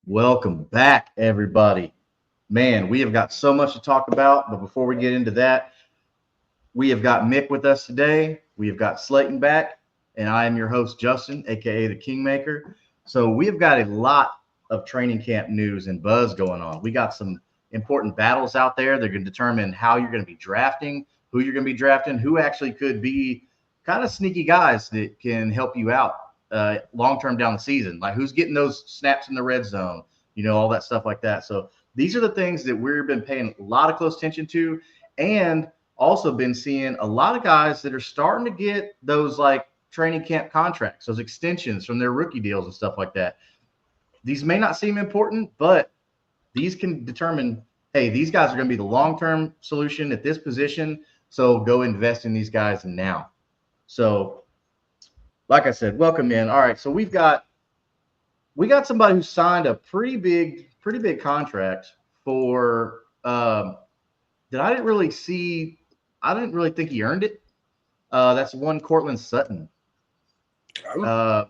Welcome back, everybody. Man, we have got so much to talk about, but before we get into that, we have got Mick with us today. We have got Slayton back, and I am your host, Justin, aka the Kingmaker. So we have got a lot of training camp news and buzz going on. We got some important battles out there. They're going to determine how you're going to be drafting, who you're going to be drafting, who actually could be kind of sneaky guys that can help you out long term down the season. Like who's getting those snaps in the red zone, all that stuff like that. So these are the things that we've been paying a lot of close attention to. And also been seeing a lot of guys that are starting to get those like training camp contracts, those extensions from their rookie deals and stuff like that. These may not seem important, but these can determine, hey, these guys are going to be the long-term solution at this position. So go invest in these guys now. So, like I said, welcome in. All right, so we got somebody who signed a pretty big contract for that I didn't really see. I didn't really think he earned it. That's one Cortland Sutton. Uh,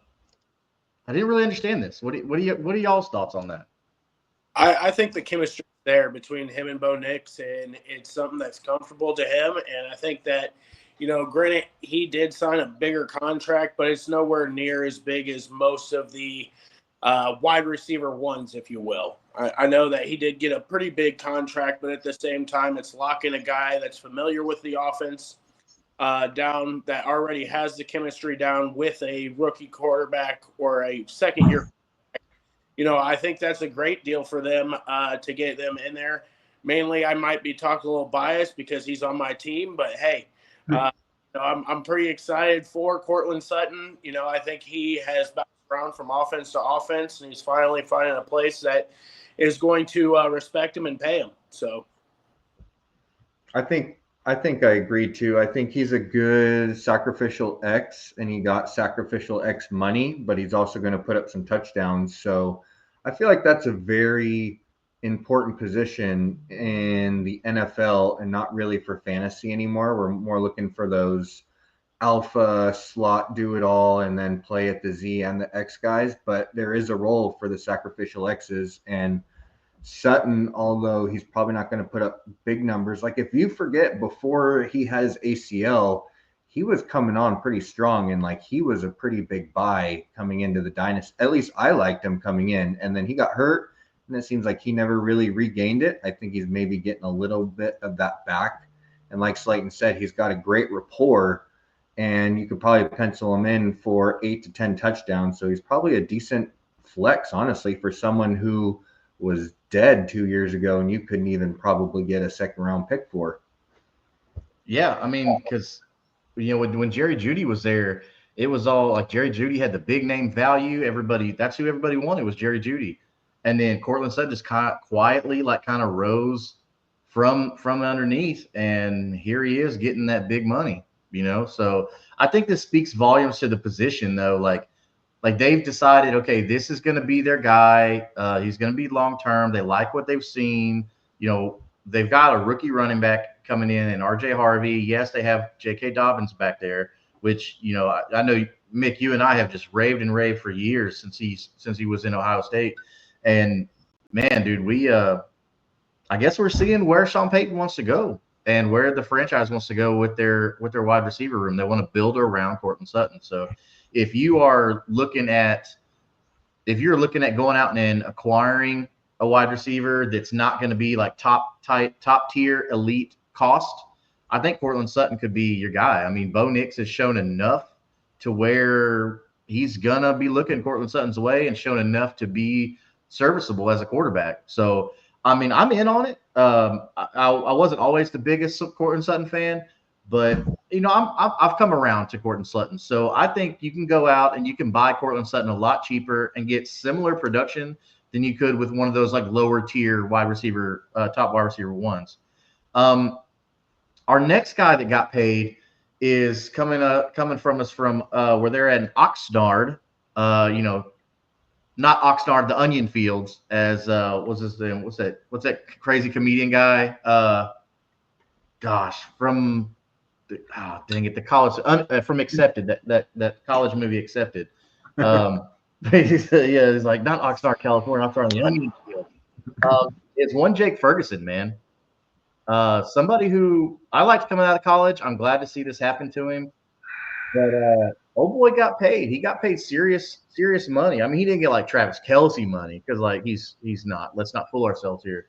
I didn't really understand this. What are y'all's thoughts on that? I think the chemistry is there between him and Bo Nix, and it's something that's comfortable to him. And I think that, granted, he did sign a bigger contract, but it's nowhere near as big as most of the wide receiver ones, if you will. I know that he did get a pretty big contract, but at the same time, it's locking a guy that's familiar with the offense down, that already has the chemistry down with a rookie quarterback or a second-year. I think that's a great deal for them to get them in there. Mainly, I might be talking a little biased because he's on my team, but hey, I'm pretty excited for Cortland Sutton. I think he has bounced around from offense to offense, and he's finally finding a place that is going to respect him and pay him. So, I think I agree too. I think he's a good sacrificial X, and he got sacrificial X money, but he's also going to put up some touchdowns. So I feel like that's a very important position in the NFL and not really for fantasy anymore. We're more looking for those alpha slot do it all and then play at the Z and the X guys, but there is a role for the sacrificial X's. And Sutton, although he's probably not going to put up big numbers, like if you forget before he has ACL, he was coming on pretty strong, and like he was a pretty big buy coming into the dynasty. At least I liked him coming in, and then he got hurt, and it seems like he never really regained it. I think he's maybe getting a little bit of that back. And like Slayton said, he's got a great rapport, and you could probably pencil him in for 8 to 10 touchdowns. So he's probably a decent flex, honestly, for someone who was dead 2 years ago and you couldn't even probably get a second round pick for. Yeah, I mean, because when Jerry Jeudy was there, it was all like Jerry Jeudy had the big name value. That's who everybody wanted, was Jerry Jeudy. And then Cortland Sutton just kind of quietly kind of rose from underneath, and here he is getting that big money. So I think this speaks volumes to the position, though. Like they've decided, okay, this is going to be their guy. He's going to be long term. They like what they've seen. They've got a rookie running back coming in RJ Harvey. Yes, they have J.K. Dobbins back there, which I know Mick, you and I have just raved and raved for years since he was in Ohio State. And man, dude, I guess we're seeing where Sean Payton wants to go and where the franchise wants to go with their wide receiver room. They want to build around Cortland Sutton. So if you're looking at going out and acquiring a wide receiver that's not going to be like top tier elite cost, I think Cortland Sutton could be your guy. I mean, Bo Nix has shown enough to where he's going to be looking Cortland Sutton's way and shown enough to be serviceable as a quarterback. So, I mean, I'm in on it. I wasn't always the biggest Cortland Sutton fan, but I've come around to Cortland Sutton. So I think you can go out and you can buy Cortland Sutton a lot cheaper and get similar production than you could with one of those like lower tier top wide receiver ones. Our next guy that got paid is coming from us from where they're at in Oxnard. Not Oxnard, the Onion Fields, as what's his name? What's that crazy comedian guy? From the college from Accepted, that college movie Accepted. Yeah, he's like, not Oxnard, California. I'm from the onion field. It's one Jake Ferguson, man. Somebody who I liked coming out of college. I'm glad to see this happen to him. But old boy got paid. He got paid serious money. I mean, he didn't get like Travis Kelce money because like he's not. Let's not fool ourselves here.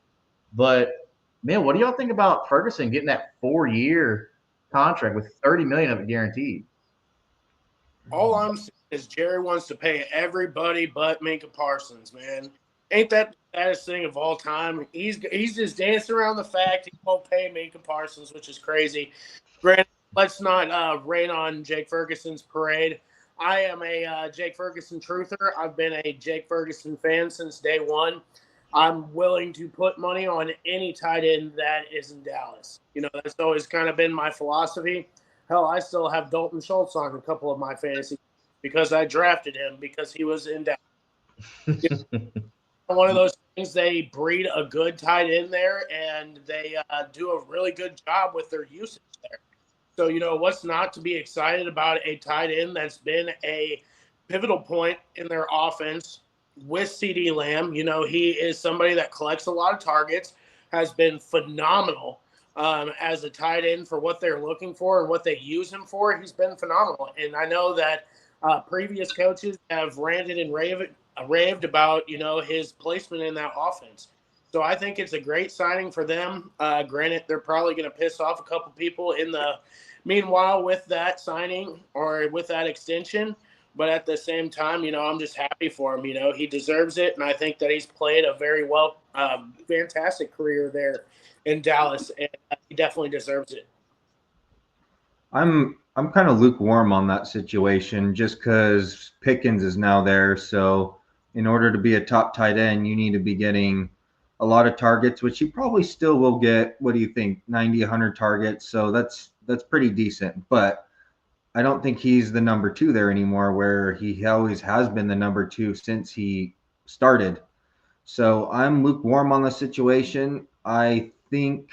But man, what do y'all think about Ferguson getting that 4-year contract with 30 million of it guaranteed? All I'm saying is Jerry wants to pay everybody but Minka Parsons, man. Ain't that the saddest thing of all time? He's just dancing around the fact he won't pay Minka Parsons, which is crazy. Granted, let's not rain on Jake Ferguson's parade. I am a Jake Ferguson truther. I've been a Jake Ferguson fan since day one. I'm willing to put money on any tight end that is in Dallas. You know, that's always kind of been my philosophy. Hell, I still have Dalton Schultz on a couple of my fantasy because I drafted him because he was in Dallas. One of those things, they breed a good tight end there, and they do a really good job with their usage there. So, you know, what's not to be excited about a tight end that's been a pivotal point in their offense with CeeDee Lamb? You know, he is somebody that collects a lot of targets, has been phenomenal as a tight end for what they're looking for and what they use him for. He's been phenomenal. And I know that previous coaches have ranted and raved about, you know, his placement in that offense. So I think it's a great signing for them. Granted, they're probably going to piss off a couple people in the meanwhile with that signing or with that extension. But at the same time, you know, I'm just happy for him. You know, he deserves it. And I think that he's played a very fantastic career there in Dallas. And he definitely deserves it. I'm kind of lukewarm on that situation just because Pickens is now there. So in order to be a top tight end, you need to be getting a lot of targets, which he probably still will get. What do you think? 90, 100 targets. So that's pretty decent. But I don't think he's the number 2 there anymore, where he always has been the number 2 since he started. So I'm lukewarm on the situation. I think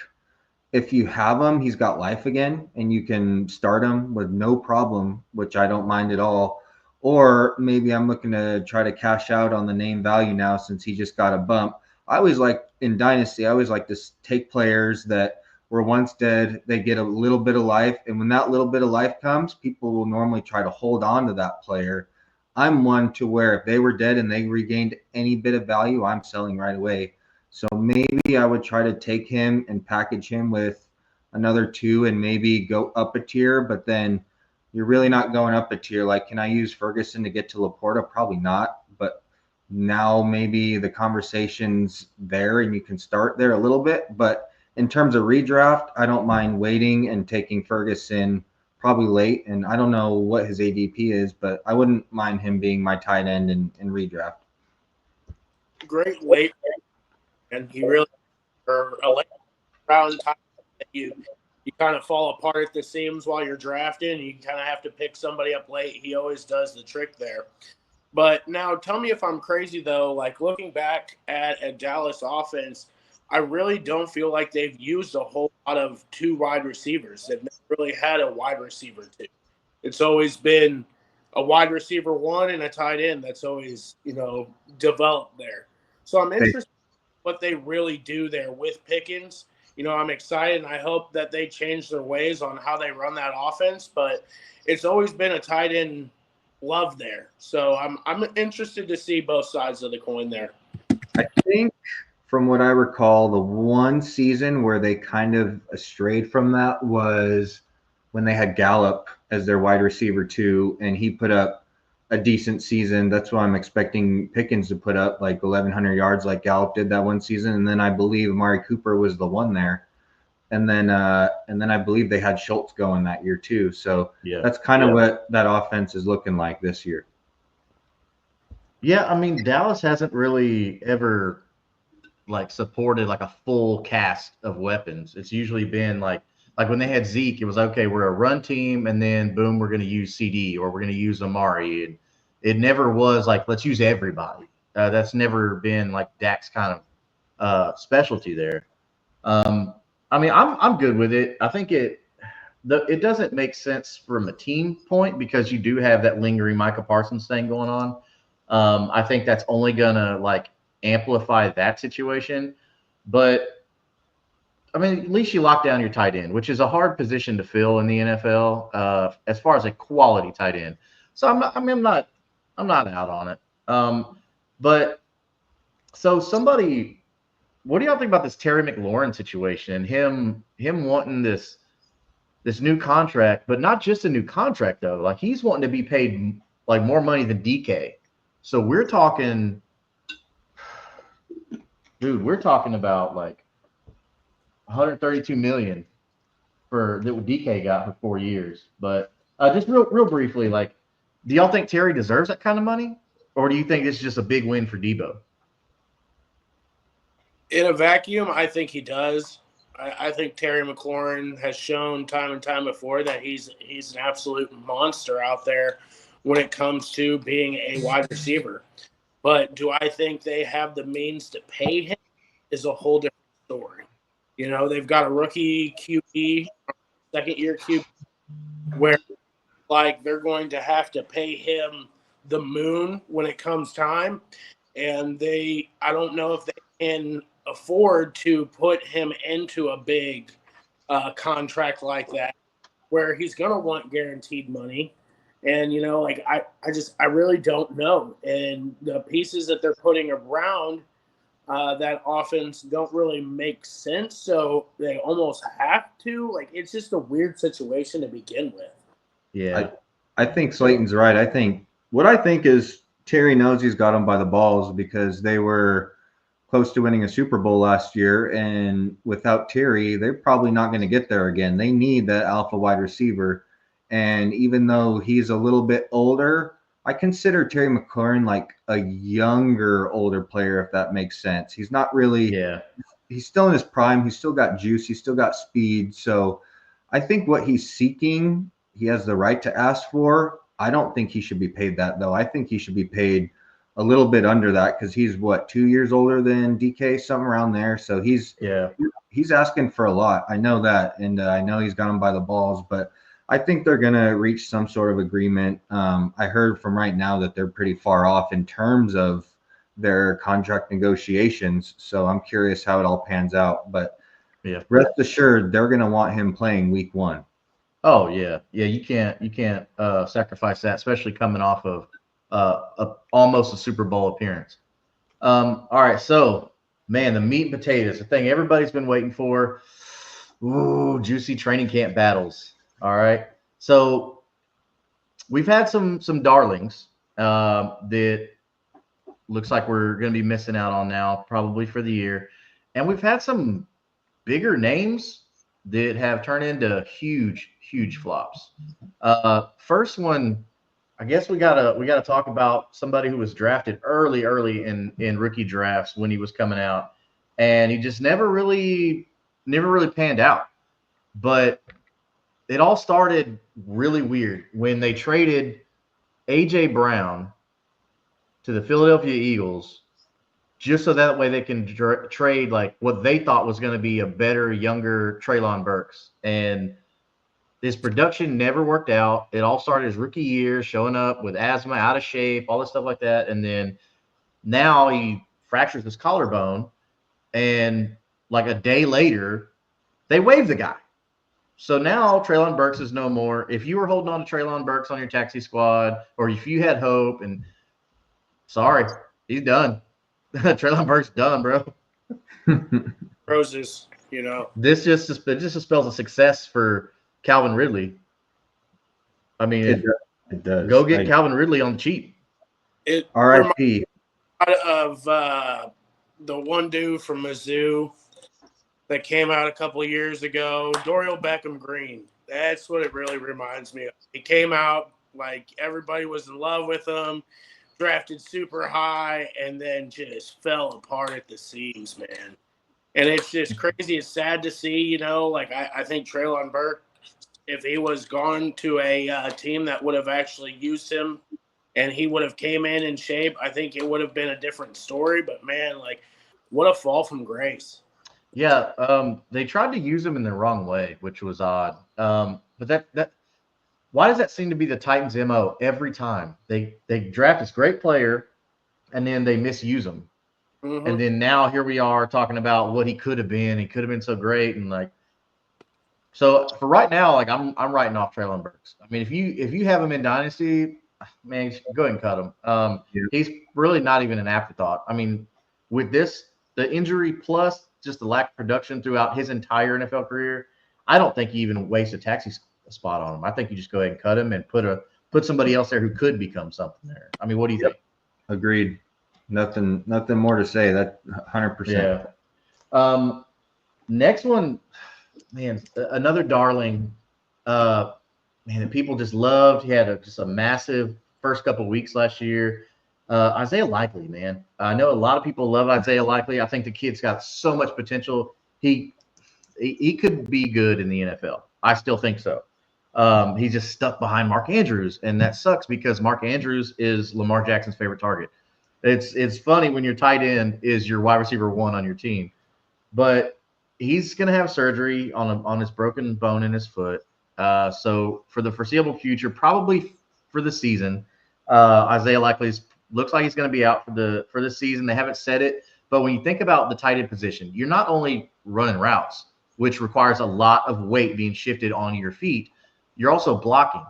if you have him, he's got life again, and you can start him with no problem, which I don't mind at all. Or maybe I'm looking to try to cash out on the name value now since he just got a bump. I always like in Dynasty, I always like to take players that were once dead. They get a little bit of life, and when that little bit of life comes, people will normally try to hold on to that player. I'm one to where if they were dead and they regained any bit of value, I'm selling right away. So maybe I would try to take him and package him with another 2 and maybe go up a tier, but then you're really not going up a tier. Like, can I use Ferguson to get to Laporta? Probably not, but now maybe the conversation's there and you can start there a little bit. But in terms of redraft, I don't mind waiting and taking Ferguson probably late. And I don't know what his ADP is, but I wouldn't mind him being my tight end in redraft. Great late, and he really for a late round time that you kind of fall apart at the seams while you're drafting. You kind of have to pick somebody up late. He always does the trick there. But now tell me if I'm crazy, though. Like, looking back at a Dallas offense, I really don't feel like they've used a whole lot of 2 wide receivers. They've never really had a wide receiver 2. It's always been a wide receiver 1 and a tight end that's always, you know, developed there. So I'm interested in what they really do there with Pickens. You know, I'm excited, and I hope that they change their ways on how they run that offense. But it's always been a tight end love there. So I'm interested to see both sides of the coin there. I think from what I recall, the one season where they kind of strayed from that was when they had Gallup as their wide receiver 2, and he put up a decent season. That's why I'm expecting Pickens to put up like 1,100 yards like Gallup did that one season. And then I believe Amari Cooper was the one there. And then I believe they had Schultz going that year too. So that's kind of what that offense is looking like this year. Yeah, I mean, Dallas hasn't really ever like supported like a full cast of weapons. It's usually been like when they had Zeke, it was okay, we're a run team, and then boom, we're going to use CD or we're going to use Amari. And it never was like, let's use everybody. That's never been like Dak's kind of specialty there. I mean, I'm good with it. I think it doesn't make sense from a team point because you do have that lingering Micah Parsons thing going on. I think that's only gonna like amplify that situation. But I mean, at least you lock down your tight end, which is a hard position to fill in the NFL, as far as a quality tight end. So I'm not out on it. But so somebody, what do y'all think about this Terry McLaurin situation and him wanting this new contract, but not just a new contract though. Like he's wanting to be paid like more money than DK. So we're talking, dude, we're talking about like 132 million for that DK got for 4 years. But just real briefly, like, do y'all think Terry deserves that kind of money, or do you think it's just a big win for Debo? In a vacuum, I think he does. I think Terry McLaurin has shown time and time before that he's an absolute monster out there when it comes to being a wide receiver. But do I think they have the means to pay him is a whole different story. You know, they've got a rookie QB, second-year QB, where like they're going to have to pay him the moon when it comes time. And I don't know if they can afford to put him into a big contract like that where he's going to want guaranteed money. And, you know, like I really don't know. And the pieces that they're putting around that offense don't really make sense. So they almost have to. Like, it's just a weird situation to begin with. Yeah. I think Slayton's right. I think is Terry knows he's got them by the balls because they were close to winning a Super Bowl last year. And without Terry, they're probably not going to get there again. They need that alpha wide receiver. And even though he's a little bit older, I consider Terry McLaurin like a younger, older player, if that makes sense. He's not really, he's still in his prime. He's still got juice. He's still got speed. So I think what he's seeking, he has the right to ask for. I don't think he should be paid that, though. I think he should be paid a little bit under that because he's, 2 years older than DK, something around there. So he's asking for a lot. I know that, and I know he's got him by the balls, but I think they're going to reach some sort of agreement. I heard from right now that they're pretty far off in terms of their contract negotiations. So I'm curious how it all pans out. But rest assured, they're going to want him playing week 1. Oh yeah. You can't sacrifice that, especially coming off of almost a Super Bowl appearance. All right. So man, the meat and potatoes, the thing everybody's been waiting for. Ooh, juicy training camp battles. All right. So we've had some darlings that looks like we're going to be missing out on now, probably for the year. And we've had some bigger names that have turned into huge flops. First one, I guess we gotta talk about somebody who was drafted early in rookie drafts when he was coming out, and he just never really panned out. But it all started really weird when they traded A.J. Brown to the Philadelphia Eagles just so that way they can trade like what they thought was going to be a better, younger Treylon Burks. And his production never worked out. It all started his rookie year, showing up with asthma, out of shape, all this stuff like that. And then now he fractures his collarbone, and like a day later, they waived the guy. So now Treylon Burks is no more. If you were holding on to Treylon Burks on your taxi squad, or if you had hope, and sorry, he's done. Treylon Burks done, bro. Roses, you know. This just spells a success for Calvin Ridley. I mean, it does. Go get Calvin Ridley on the cheap. It R.I.P. of the one dude from Mizzou that came out a couple of years ago, Dorial Beckham Green. That's what it really reminds me of. He came out like everybody was in love with him, drafted super high, and then just fell apart at the seams, man. And it's just crazy. It's sad to see, you know, like I think Treylon Burks, if he was gone to a team that would have actually used him and he would have came in shape, I think it would have been a different story. But, man, like, what a fall from grace. Yeah, they tried to use him in the wrong way, which was odd. But that why does that seem to be the Titans' MO every time? They draft this great player, and then they misuse him. Mm-hmm. And then now here we are talking about what he could have been. He could have been so great, and like, so for right now, like I'm writing off Traylon Burks. I mean, if you have him in Dynasty, man, go ahead and cut him. Yeah. He's really not even an afterthought. I mean, with this, the injury plus just the lack of production throughout his entire NFL career, I don't think you even waste a taxi spot on him. I think you just go ahead and cut him and put somebody else there who could become something there. I mean, what do you think? Agreed. Nothing more to say. That 100%. Yeah. Next one, man, another darling. Man, that people just loved. He had just a massive first couple of weeks last year. Isaiah Likely, man. I know a lot of people love Isaiah Likely. I think the kid's got so much potential. He could be good in the NFL. I still think so. He's just stuck behind Mark Andrews, and that sucks because Mark Andrews is Lamar Jackson's favorite target. It's funny when your tight end is your wide receiver one on your team, but he's going to have surgery on his broken bone in his foot. So for the foreseeable future, probably for the season, Isaiah Likely looks like he's going to be out for the season. They haven't said it, but when you think about the tight end position, you're not only running routes, which requires a lot of weight being shifted on your feet, you're also blocking,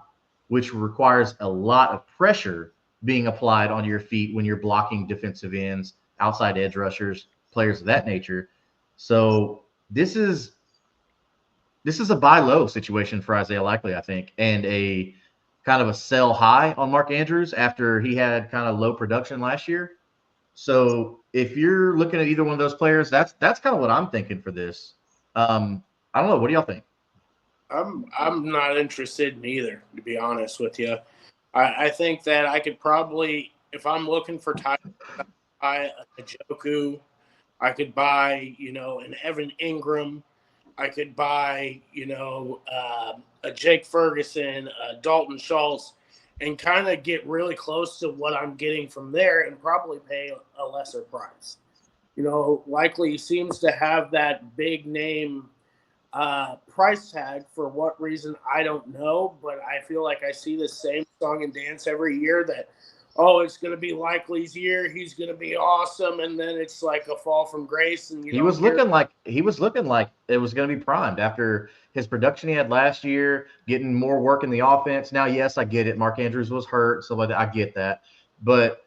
which requires a lot of pressure being applied on your feet when you're blocking defensive ends, outside edge rushers, players of that nature. So this is a buy low situation for Isaiah Likely, I think, and a kind of a sell high on Mark Andrews after he had kind of low production last year. So if you're looking at either one of those players, that's kind of what I'm thinking for this. I don't know. What do y'all think? I'm not interested in either, to be honest with you. I think that I could probably, if I'm looking for tight, buy a Njoku. I could buy, an Evan Ingram. I could buy, a Jake Ferguson, a Dalton Schultz, and kind of get really close to what I'm getting from there and probably pay a lesser price. Likely seems to have that big name price tag. For what reason, I don't know, but I feel like I see the same song and dance every year that, oh, it's going to be Likely's year, he's going to be awesome, and then it's like a fall from grace. And he was looking like it was going to be primed after his production he had last year, getting more work in the offense. Now, yes, I get it. Mark Andrews was hurt, so I get that, but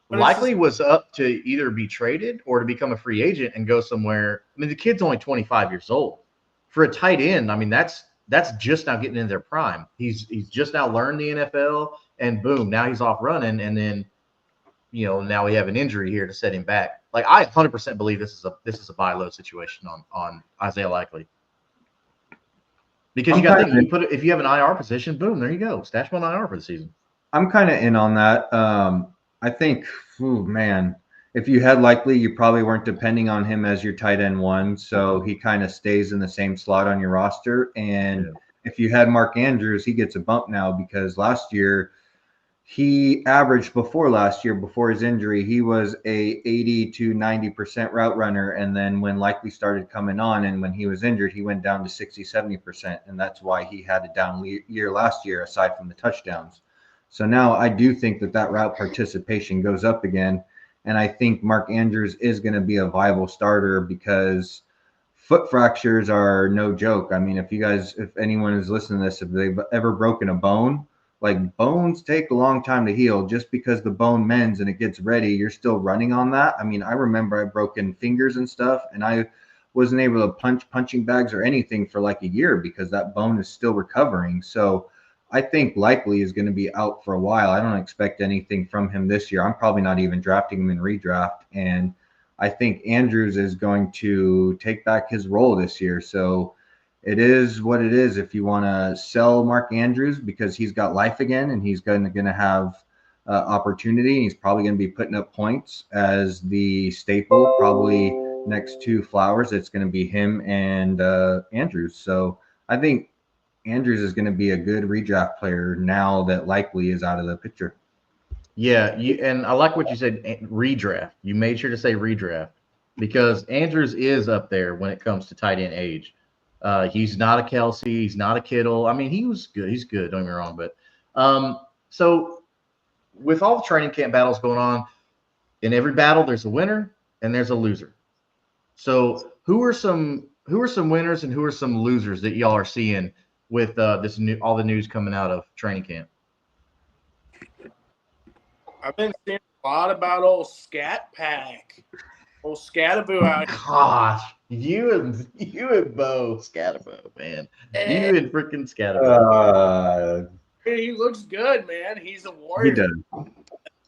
Likely was up to either be traded or to become a free agent and go somewhere. I mean, the kid's only 25 years old. For a tight end, I mean, that's just now getting in their prime. He's just now learned the NFL, and boom, now he's off running, and then now we have an injury here to set him back. Like, I 100% believe this is a buy low situation on Isaiah Likely. Because you got to think, if you have an IR position, boom, there you go. Stash him on IR for the season. I'm kind of in on that. I think, man, if you had Likely, you probably weren't depending on him as your tight end one, so he kind of stays in the same slot on your roster. And if you had Mark Andrews, he gets a bump now because last year he averaged before his injury, he was a 80 to 90% route runner. And then when Likely started coming on and when he was injured, he went down to 60, 70%. And that's why he had a down year last year, aside from the touchdowns. So now I do think that route participation goes up again. And I think Mark Andrews is going to be a viable starter because foot fractures are no joke. I mean, if anyone is listening to this, if they've ever broken a bone, like, bones take a long time to heal. Just because the bone mends and it gets ready, you're still running on that. I mean, I remember I broken fingers and stuff, and I wasn't able to punch punching bags or anything for like a year because that bone is still recovering. So I think Likely is going to be out for a while. I don't expect anything from him this year. I'm probably not even drafting him in redraft. And I think Andrews is going to take back his role this year. So it is what it is. If you want to sell Mark Andrews because he's got life again and he's going to have opportunity, and he's probably going to be putting up points as the staple, probably next to Flowers, it's going to be him and Andrews. So I think Andrews is going to be a good redraft player now that Likely is out of the picture. Yeah, and I like what you said, redraft. You made sure to say redraft because Andrews is up there when it comes to tight end age. He's not a Kelsey. He's not a Kittle. I mean, he was good. He's good. Don't get me wrong. But so with all the training camp battles going on, in every battle there's a winner and there's a loser. So who are some winners and who are some losers that y'all are seeing with this new all the news coming out of training camp? I've been seeing a lot about old Scat Pack, old Scataboo out Gosh, you and Bo Scatabo, man. here. You and freaking Scatabo. He looks good, man. He's a He warrior. does.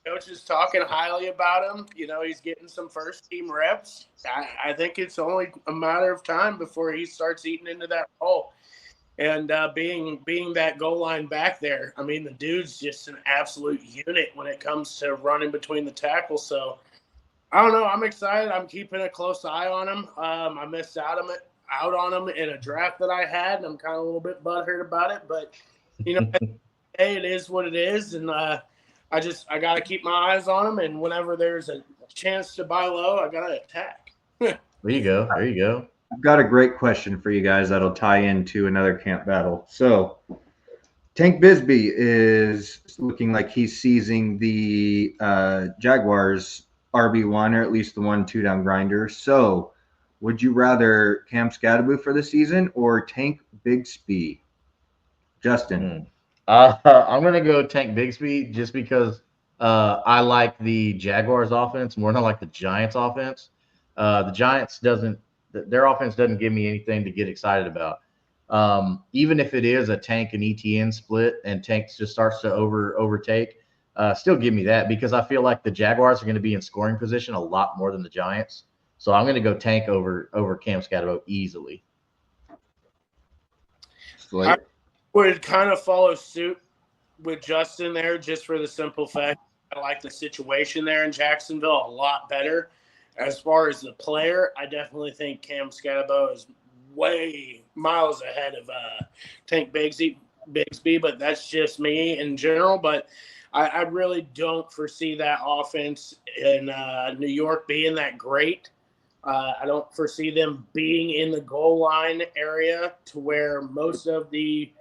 Coach is talking highly about him. You know, he's getting some first team reps. I think it's only a matter of time before he starts eating into that role. And being that goal line back there, I mean, the dude's just an absolute unit when it comes to running between the tackles. So I don't know. I'm excited. I'm keeping a close eye on him. I missed out on him in a draft that I had, and I'm kind of a little bit butthurt about it. But you know, hey, it is what it is, and I got to keep my eyes on him. And whenever there's a chance to buy low, I got to attack. There you go. There you go. I've got a great question for you guys that'll tie into another camp battle. So, Tank Bisbee is looking like he's seizing the Jaguars RB1, or at least the 1-2 down grinder. So, would you rather Cam Scadaboo for the season or Tank Bigsby? Justin. I'm gonna go Tank Bigsby just because I like the Jaguars offense more than I like the Giants offense. The Giants their offense doesn't give me anything to get excited about. Even if it is a Tank and ETN split and Tank just starts to overtake, still give me that because I feel like the Jaguars are going to be in scoring position a lot more than the Giants. So I'm going to go Tank over Cam Scatabo easily. Slate. I would kind of follow suit with Justin there just for the simple fact I like the situation there in Jacksonville a lot better. As far as the player, I definitely think Cam Scatabo is way miles ahead of Tank Bigsby, but that's just me in general. But I really don't foresee that offense in New York being that great. I don't foresee them being in the goal line area to where most of the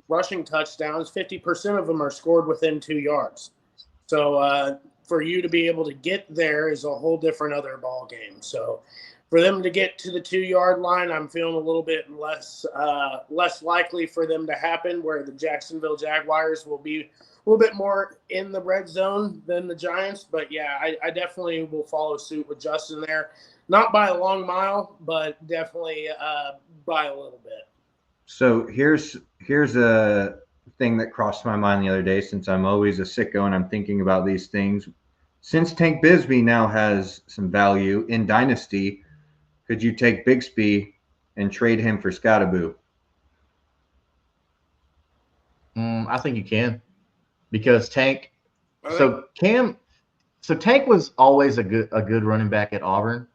rushing touchdowns, 50% of them are scored within 2 yards. So for you to be able to get there is a whole different other ball game. So for them to get to the 2-yard line, I'm feeling a little bit less likely for them to happen, where the Jacksonville Jaguars will be a little bit more in the red zone than the Giants. But, yeah, I definitely will follow suit with Justin there. Not by a long mile, but definitely by a little bit. So here's a thing that crossed my mind the other day, since I'm always a sicko and I'm thinking about these things. Since Tank Bisbee now has some value in Dynasty, could you take Bigsby and trade him for Scattaboo? I think you can because Tank. So Tank was always a good running back at Auburn,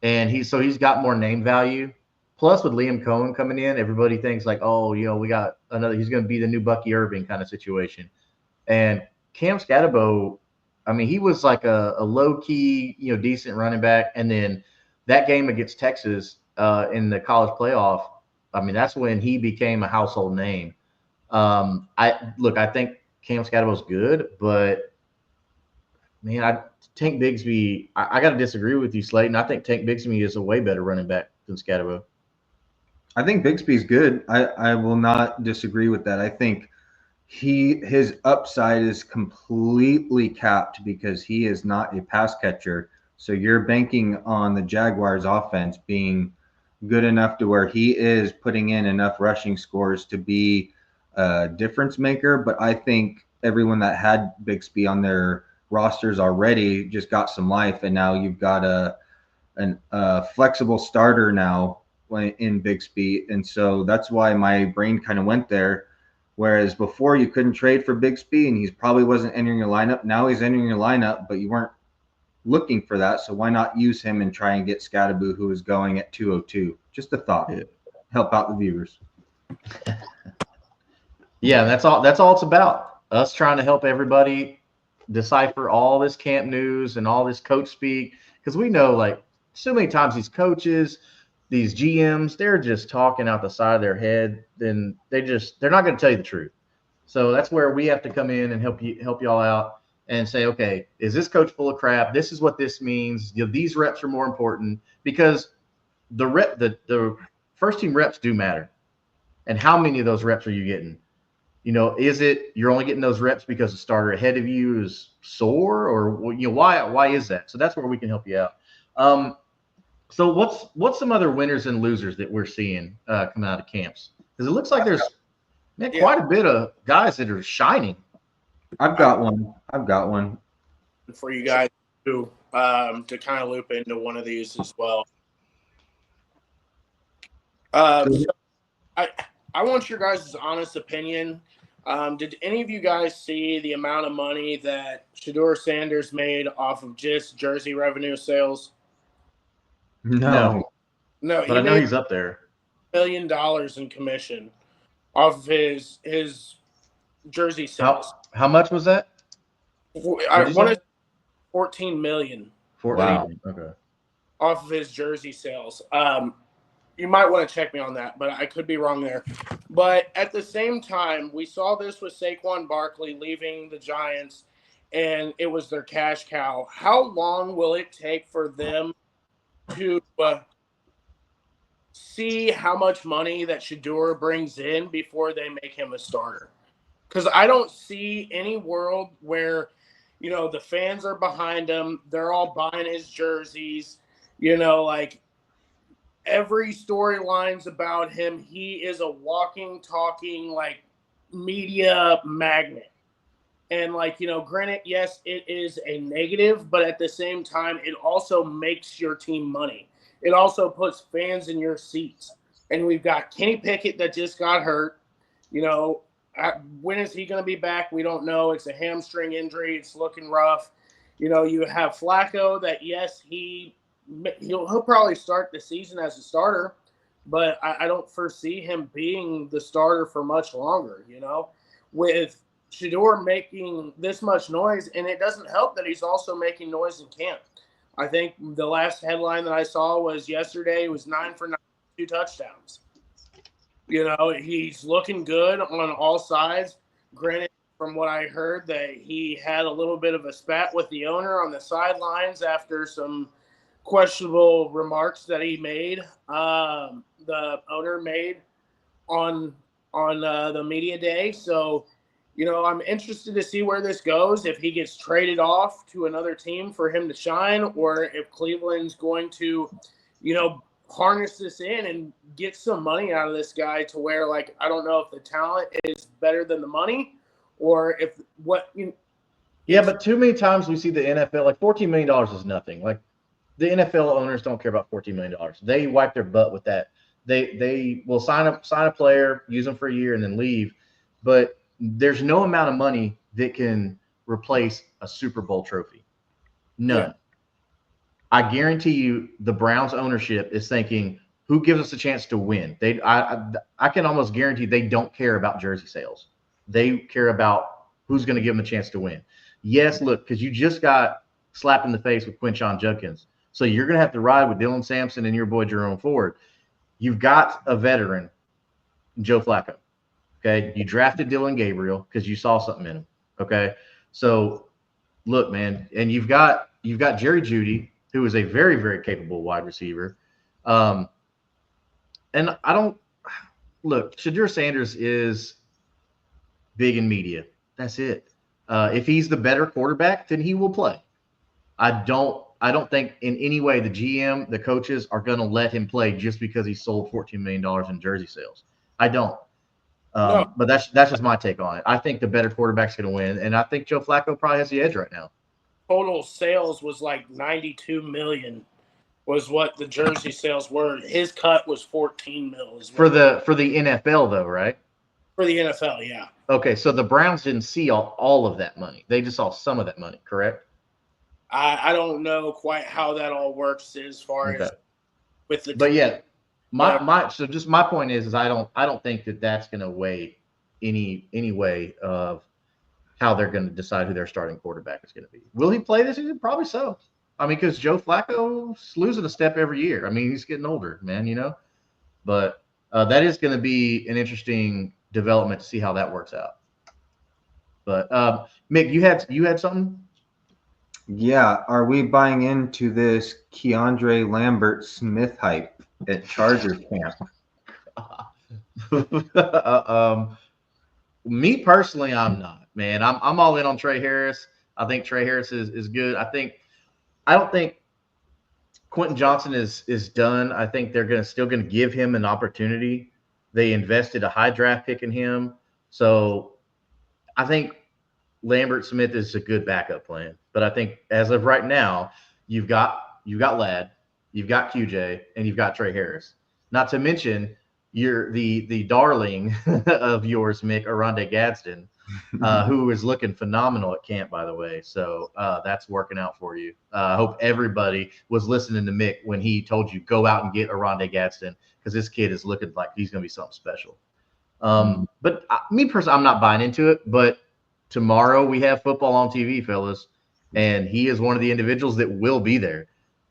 and he's got more name value. Plus, with Liam Cohen coming in, everybody thinks like, oh, we got another. He's going to be the new Bucky Irving kind of situation. And Cam Scatabo, I mean, he was like a low key, decent running back. And then that game against Texas in the college playoff, I mean, that's when he became a household name. I think Cam Scatabo's good, but man, Tank Bigsby. I got to disagree with you, Slayton. I think Tank Bigsby is a way better running back than Scatabo. I think Bigsby's good. I will not disagree with that. I think his upside is completely capped because he is not a pass catcher. So you're banking on the Jaguars offense being good enough to where he is putting in enough rushing scores to be a difference maker. But I think everyone that had Bigsby on their rosters already just got some life, and now you've got a flexible starter now in Bigsby, and so that's why my brain kind of went there. Whereas before you couldn't trade for Bigsby, and he probably wasn't entering your lineup. Now he's entering your lineup, but you weren't looking for that, so why not use him and try and get Scattaboo, who is going at 202? Just a thought. Help out the viewers. Yeah, that's all it's about. Us trying to help everybody decipher all this camp news and all this coach speak, because we know like so many times these coaches, these GMs, they're just talking out the side of their head. Then they're not going to tell you the truth. So that's where we have to come in and help y'all out and say, okay, is this coach full of crap? This is what this means. These reps are more important because the first team reps do matter. And how many of those reps are you getting? Is it you're only getting those reps because the starter ahead of you is sore, or why is that? So that's where we can help you out. So what's some other winners and losers that we're seeing coming out of camps? Because it looks like there's quite a bit of guys that are shining. I've got one for you guys to kind of loop into one of these as well. So I want your guys' honest opinion. Did any of you guys see the amount of money that Shedeur Sanders made off of just jersey revenue sales? No. But I know he's up there. $1 million in commission off of his jersey sales. How much was that? I wanted $14 million. Wow. Okay. Off of his jersey sales. You might want to check me on that, but I could be wrong there. But at the same time, we saw this with Saquon Barkley leaving the Giants, and it was their cash cow. How long will it take for them to see how much money that Shedeur brings in before they make him a starter? Because I don't see any world where, the fans are behind him. They're all buying his jerseys. Every storyline's about him. He is a walking, talking, media magnet. And, granted, yes, it is a negative, but at the same time, it also makes your team money. It also puts fans in your seats. And we've got Kenny Pickett that just got hurt. When is he going to be back? We don't know. It's a hamstring injury. It's looking rough. You have Flacco that, yes, he'll probably start the season as a starter, but I don't foresee him being the starter for much longer, with Shedeur making this much noise. And it doesn't help that he's also making noise in camp. I think the last headline that I saw was yesterday was 9 for 9, 2 touchdowns. He's looking good on all sides. Granted, from what I heard, that he had a little bit of a spat with the owner on the sidelines after some questionable remarks that he made, the owner made on the media day. So, I'm interested to see where this goes, if he gets traded off to another team for him to shine, or if Cleveland's going to, harness this in and get some money out of this guy to where, I don't know if the talent is better than the money, or if Yeah, but too many times we see the NFL, $14 million is nothing. The NFL owners don't care about $14 million. They wipe their butt with that. They will sign a player, use them for a year, and then leave. But there's no amount of money that can replace a Super Bowl trophy. None. Yeah. I guarantee you the Browns ownership is thinking, who gives us a chance to win? I can almost guarantee they don't care about jersey sales. They care about who's going to give them a chance to win. Yes, look, because you just got slapped in the face with Quinshon Judkins. So you're going to have to ride with Dylan Sampson and your boy Jerome Ford. You've got a veteran, Joe Flacco. Okay, you drafted Dylan Gabriel because you saw something in him. Okay, so look, man, and you've got Jerry Jeudy, who is a very, very capable wide receiver. And I don't look. Shedeur Sanders is big in media. That's it. If he's the better quarterback, then he will play. I don't think in any way the GM, the coaches are going to let him play just because he sold $14 million in jersey sales. I don't. No. But that's just my take on it. I think the better quarterback's going to win, and I think Joe Flacco probably has the edge right now. Total sales was $92 million was what the jersey sales were. His cut was $14 million. For the NFL though, right? For the NFL, yeah. Okay, so the Browns didn't see all of that money. They just saw some of that money, correct? I don't know quite how that all works as far as with the. But yeah, my point is I don't think that's going to weigh any way of how they're going to decide who their starting quarterback is going to be. Will he play this season? Probably so. I mean, because Joe Flacco's losing a step every year. I mean, he's getting older, man. But that is going to be an interesting development to see how that works out. But Mick, you had something? Yeah, are we buying into this Keandre Lambert Smith hype at Chargers camp? Me personally, I'm not, man. I'm all in on Trey Harris. I think Trey Harris is good. I don't think Quentin Johnson is done. I think they're still gonna give him an opportunity. They invested a high draft pick in him. So I think Lambert Smith is a good backup plan. But I think as of right now, you've got Ladd, you've got QJ, and you've got Trey Harris. Not to mention you're the darling of yours, Mick, Aronde Gadsden, who is looking phenomenal at camp, by the way. So that's working out for you. I hope everybody was listening to Mick when he told you go out and get Aronde Gadsden, because this kid is looking like he's going to be something special. But me personally, I'm not buying into it. But tomorrow we have football on TV, fellas, and he is one of the individuals that will be there.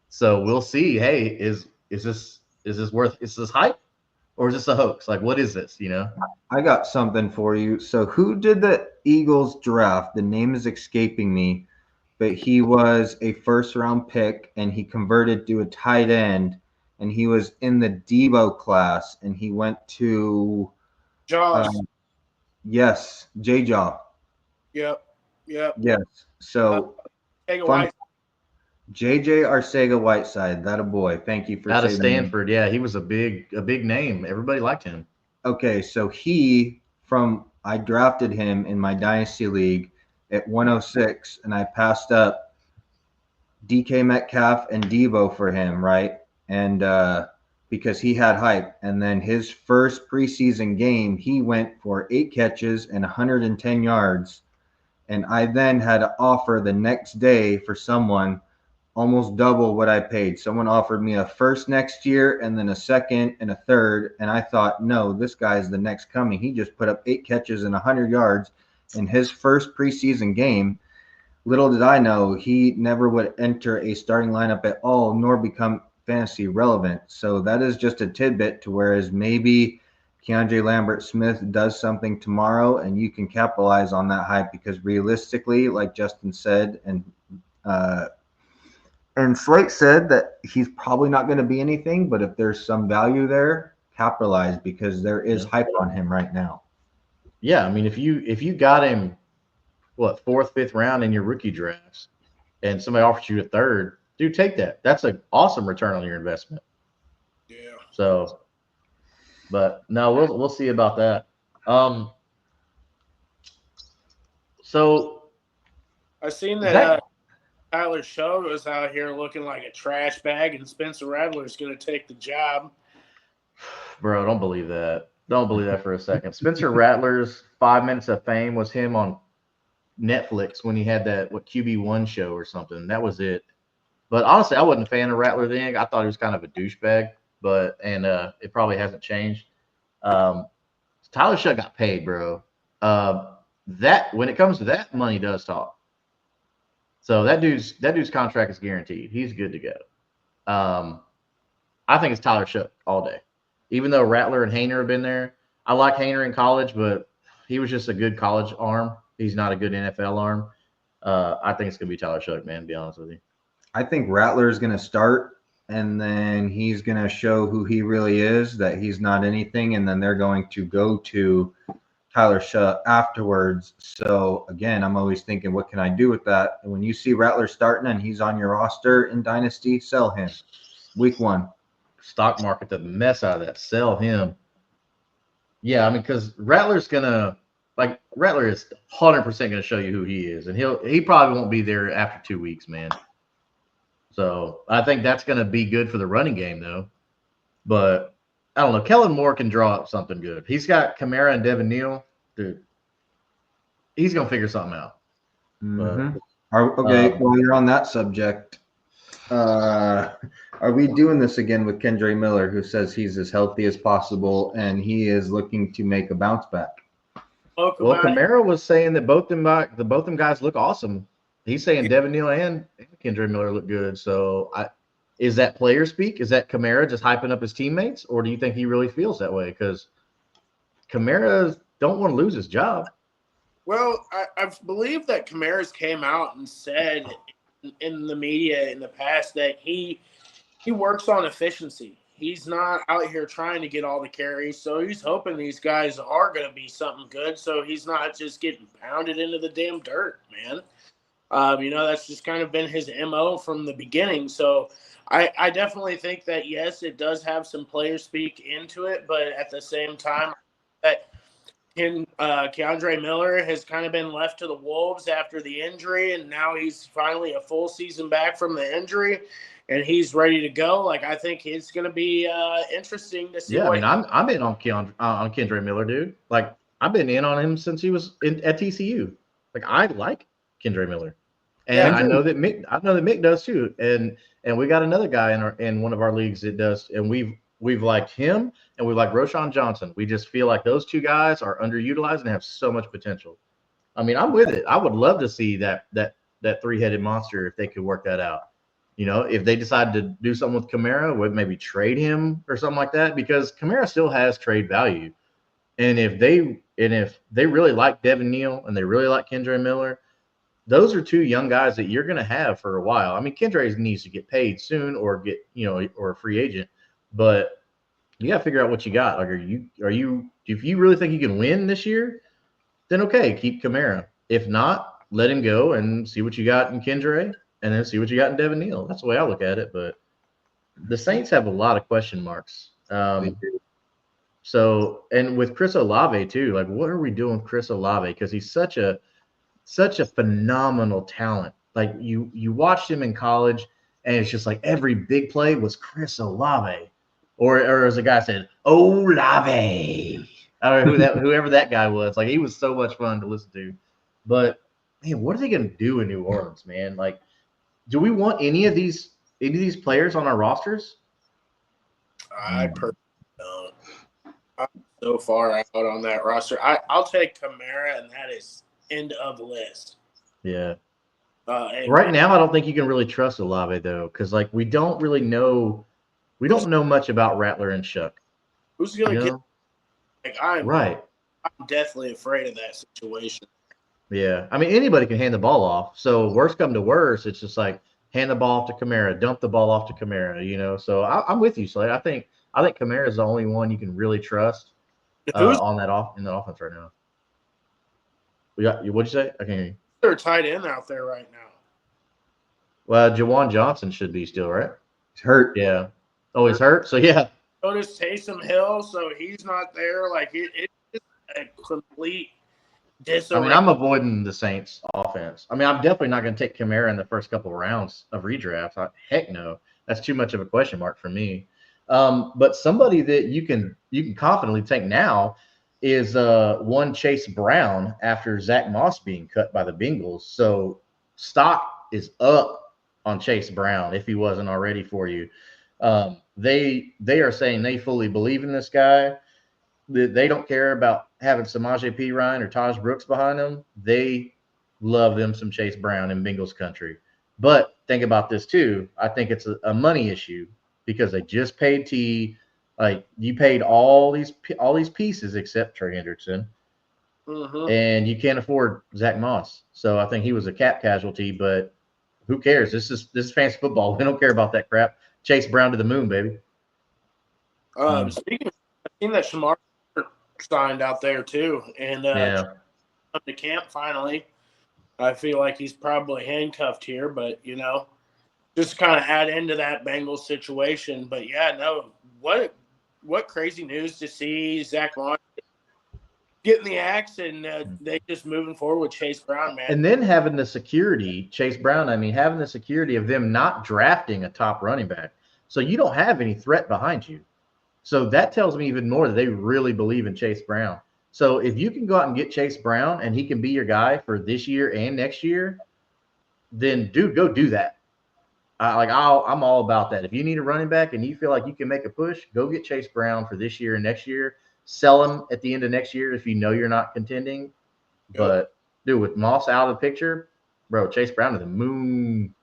So we'll see. Hey, is this hype, or is this a hoax? Like, what is this? I got something for you. So, who did the Eagles draft? The name is escaping me, but he was a first round pick and he converted to a tight end, and he was in the Debo class, and he went to Jaws. yes, J Jaw. Yep. Yes. So Take a fun, white. JJ Arcega-Whiteside, that a boy. Thank you for Out of saying that. Stanford, yeah, he was a big name. Everybody liked him. Okay, so I drafted him in my dynasty league at 106, and I passed up DK Metcalf and Debo for him, right? And because he had hype, and then his first preseason game, he went for 8 catches and 110 yards, and I then had an offer the next day for someone almost double what I paid. Someone offered me a first next year and then a second and a third. And I thought, no, this guy's the next coming. He just put up 8 catches and 100 yards in his first preseason game. Little did I know he never would enter a starting lineup at all, nor become fantasy relevant. So that is just a tidbit to whereas maybe Keandre Lambert Smith does something tomorrow and you can capitalize on that hype, because realistically, like Justin said, and Slate said that he's probably not going to be anything, but if there's some value there, capitalize, because there is hype on him right now. Yeah, I mean, if you got him, what, 4th, 5th round in your rookie drafts, and somebody offers you a third, dude, take that. That's an awesome return on your investment. Yeah. So, but no, we'll see about that. So I seen that Tyler Show was out here looking like a trash bag, and Spencer Rattler's going to take the job. Bro, don't believe that. Don't believe that for a second. Spencer Rattler's 5 Minutes of Fame was him on Netflix when he had that QB1 show or something. That was it. But honestly, I wasn't a fan of Rattler then. I thought he was kind of a douchebag, and it probably hasn't changed. Tyler Shutt got paid, bro. That when it comes to that, money does talk. So that dude's contract is guaranteed. He's good to go. I think it's Tyler Shutt all day. Even though Rattler and Haener have been there, I like Haener in college, but he was just a good college arm. He's not a good NFL arm. I think it's gonna be Tyler Shutt, man. To be honest with you, I think Rattler is going to start, and then he's going to show who he really is, that he's not anything, and then they're going to go to Tyler Shutt afterwards. So again, I'm always thinking, what can I do with that? And when you see Rattler starting and he's on your roster in Dynasty, sell him. Week 1. stock market the mess out of that. Sell him. Yeah, I mean, because Rattler is 100% going to show you who he is, and he probably won't be there after 2 weeks, man. So I think that's going to be good for the running game, though. But I don't know. Kellen Moore can draw up something good. He's got Kamara and Devin Neal. Dude, he's going to figure something out. Mm-hmm. While you're on that subject, are we doing this again with Kendre Miller, who says he's as healthy as possible and he is looking to make a bounce back? Well, Kamara was saying that both them guys look awesome. He's saying Devin Neal and Kendre Miller look good. So is that player speak? Is that Kamara just hyping up his teammates, or do you think he really feels that way? Because Kamara don't want to lose his job. Well, I believe that Kamara's came out and said in the media in the past that he works on efficiency. He's not out here trying to get all the carries, so he's hoping these guys are going to be something good. So he's not just getting pounded into the damn dirt, man. That's just kind of been his MO from the beginning. So I definitely think that, yes, it does have some player speak into it, but at the same time, that Keandre Miller has kind of been left to the wolves after the injury, and now he's finally a full season back from the injury, and he's ready to go. Like, I think it's going to be interesting to see. Yeah, I mean, I'm in on Kendre Miller, dude. Like, I've been in on him since he was at TCU. Like, I like Kendre Miller, and I know that Mick does too. And we got another guy in one of our leagues that does, and we've liked him, and we like Roschon Johnson. We just feel like those two guys are underutilized and have so much potential. I mean, I'm with it. I would love to see that three-headed monster if they could work that out. If they decide to do something with Kamara, would maybe trade him or something like that, because Kamara still has trade value. And if they really like Devin Neal and they really like Kendre Miller, those are two young guys that you're going to have for a while. I mean, Kendre needs to get paid soon or get, or a free agent, but you got to figure out what you got. Like, if you really think you can win this year, then okay, keep Kamara. If not, let him go and see what you got in Kendre, and then see what you got in Devin Neal. That's the way I look at it. But the Saints have a lot of question marks. So, and with Chris Olave too, like, what are we doing with Chris Olave? Because he's such a phenomenal talent. Like, you watched him in college, and it's just like every big play was Chris Olave, or as a guy said, Olave. I don't know whoever that guy was. Like, he was so much fun to listen to. But man, what are they going to do in New Orleans, man? Like, do we want any of these players on our rosters? I personally don't. I'm so far out on that roster. I'll take Kamara, and that is end of list. Yeah. Right now, I don't think you can really trust Olave though, because like we don't really know. We don't know much about Rattler and Shuck. Who's going to get? Like, I'm deathly afraid of that situation. Yeah, I mean, anybody can hand the ball off. So worst come to worst, it's just like hand the ball off to Kamara, dump the ball off to Kamara. So I'm with you, Slade. I think Kamara is the only one you can really trust in the offense right now. What'd you say? I can't hear you. They're tight end out there right now. Well, Jawan Johnson should be still, right? He's hurt. Yeah. Oh, he's hurt. So yeah. So does Taysom Hill. So he's not there. Like, it's a complete disarray. I mean, I'm avoiding the Saints offense. I mean, I'm definitely not going to take Kamara in the first couple of rounds of redraft. Heck no. That's too much of a question mark for me. But somebody that you can confidently take now is one Chase Brown after Zach Moss being cut by the Bengals. So stock is up on Chase Brown if he wasn't already for you. They are saying they fully believe in this guy. They don't care about having Samaje Perine or Taj Brooks behind them. They love them some Chase Brown in Bengals country. But think about this too. I think it's a money issue because they just paid T. Like, you paid all these pieces except Trey Hendrickson, and you can't afford Zach Moss. So I think he was a cap casualty. But who cares? This is fantasy football. We don't care about that crap. Chase Brown to the moon, baby. Speaking of, I've seen that Shamar signed out there too, and up to camp finally. I feel like he's probably handcuffed here, but just kind of add into that Bengals situation. But yeah, no, what crazy news to see Zach Moss getting the axe and they just moving forward with Chase Brown, man. And then having the security, Chase Brown, having the security of them not drafting a top running back. So you don't have any threat behind you. So that tells me even more that they really believe in Chase Brown. So if you can go out and get Chase Brown and he can be your guy for this year and next year, then dude, go do that. I'm all about that. If you need a running back and you feel like you can make a push, go get Chase Brown for this year and next year. Sell him at the end of next year if you know you're not contending. But dude, with Moss out of the picture, bro, Chase Brown to the moon.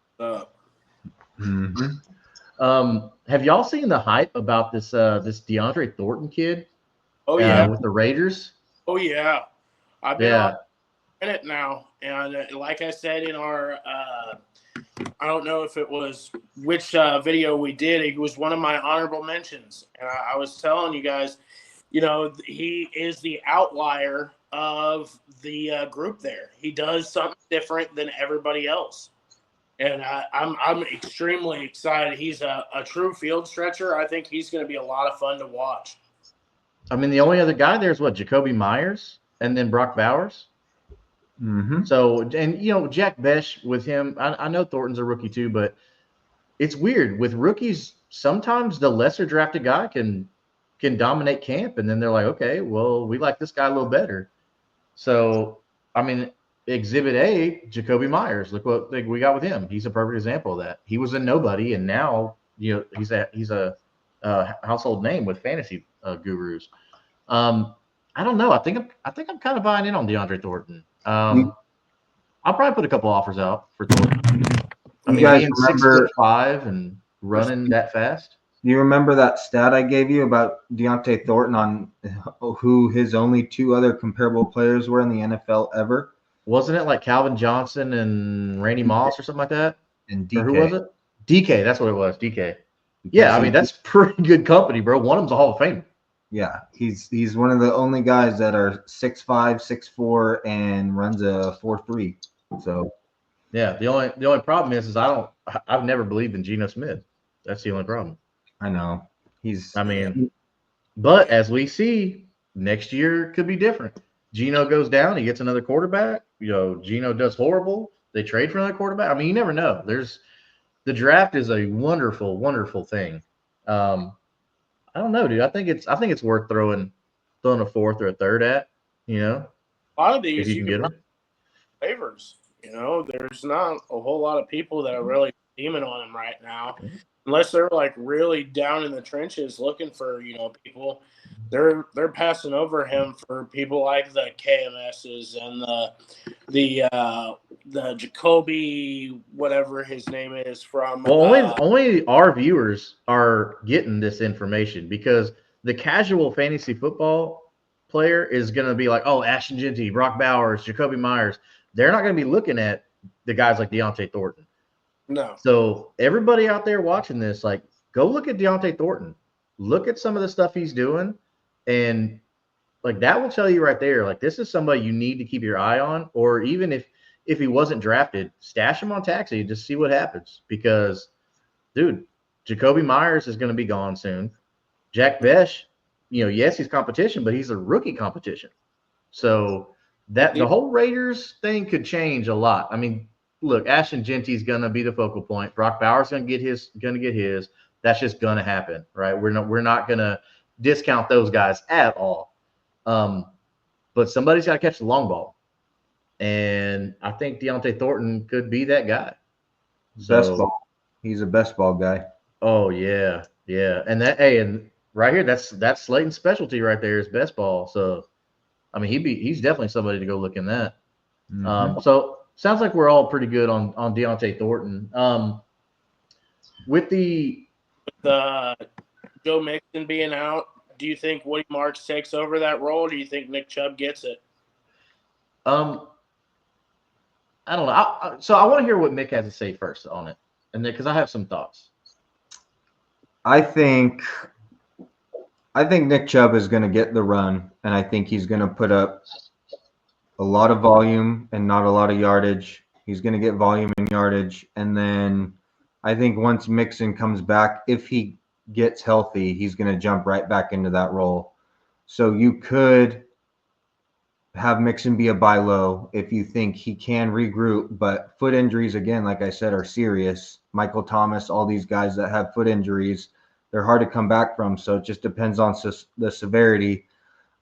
Have y'all seen the hype about this DeAndre Thornton kid? Oh yeah, with the Raiders. Oh yeah, I've been on in it now. And like I said in our, I don't know if it was which video we did. It was one of my honorable mentions. And I was telling you guys, he is the outlier of the group there. He does something different than everybody else. And I'm extremely excited. He's a true field stretcher. I think he's going to be a lot of fun to watch. I mean, the only other guy there is what, Jacoby Myers and then Brock Bowers. Mm-hmm. So, and Jack Bech with him, I know Thornton's a rookie too, but it's weird with rookies. Sometimes the lesser drafted guy can dominate camp, and then they're like, okay, well, we like this guy a little better. So, I mean, Exhibit A, Jacoby Myers. Look what we got with him. He's a perfect example of that. He was a nobody, and now he's a household name with fantasy gurus. I don't know. I think I'm kind of buying in on DeAndre Thornton. I'll probably put a couple offers out for Thornton. I mean, being 6'5" and running that fast. Do you remember that stat I gave you about Deontay Thornton on who his only two other comparable players were in the NFL ever? Wasn't it like Calvin Johnson and Randy Moss or something like that? And DK. Or who was it? DK. That's what it was. DK. Yeah, I mean, that's pretty good company, bro. One of them's a Hall of Famer. Yeah, he's one of the only guys that are 6'5", 6'4", and runs a 4.3. So yeah, the only problem is I've never believed in Geno Smith. That's the only problem. I know. But as we see, next year could be different. Geno goes down, he gets another quarterback. Geno does horrible. They trade for another quarterback. I mean, you never know. The draft is a wonderful, wonderful thing. I don't know, dude. I think it's worth throwing a fourth or a third at. A lot of these if you can get them. Favors. There's not a whole lot of people that are really steaming on him right now, unless they're like really down in the trenches looking for people. They're passing over him for people like the KMSs and the Jacoby, whatever his name is from. Well, only our viewers are getting this information, because the casual fantasy football player is going to be like, oh, Ashton Jeanty, Brock Bowers, Jacoby Myers. They're not going to be looking at the guys like Deontay Thornton. No. So everybody out there watching this, like, go look at Deontay Thornton. Look at some of the stuff he's doing, and like that will tell you right there, like, this is somebody you need to keep your eye on. Or even if he wasn't drafted, stash him on taxi and just see what happens. Because, dude, Jacoby Myers is going to be gone soon. Jack Bech, yes, he's competition, but he's a rookie competition. So the whole Raiders thing could change a lot. I mean, look, Ashton Jeanty's gonna be the focal point. Brock Bowers gonna get his. That's just gonna happen, right? We're not gonna discount those guys at all. But somebody's got to catch the long ball, and I think Deontay Thornton could be that guy. Best ball. He's a best ball guy. Oh yeah, and right here, that's Slayton's specialty right there is best ball. So, I mean, he's definitely somebody to go look in that. Mm-hmm. So sounds like we're all pretty good on Deontay Thornton. With Joe Mixon being out, do you think Woody Marks takes over that role? Or do you think Nick Chubb gets it? I don't know. So I want to hear what Mick has to say first on it, and then because I have some thoughts. I think Nick Chubb is going to get the run, and I think he's going to put up a lot of volume and not a lot of yardage. He's going to get volume and yardage, and then I think once Mixon comes back, if he gets healthy, he's going to jump right back into that role. So you could have Mixon be a buy low if you think he can regroup, but foot injuries, again, like I said, are serious. Michael Thomas, all these guys that have foot injuries, they're hard to come back from. So it just depends on the severity.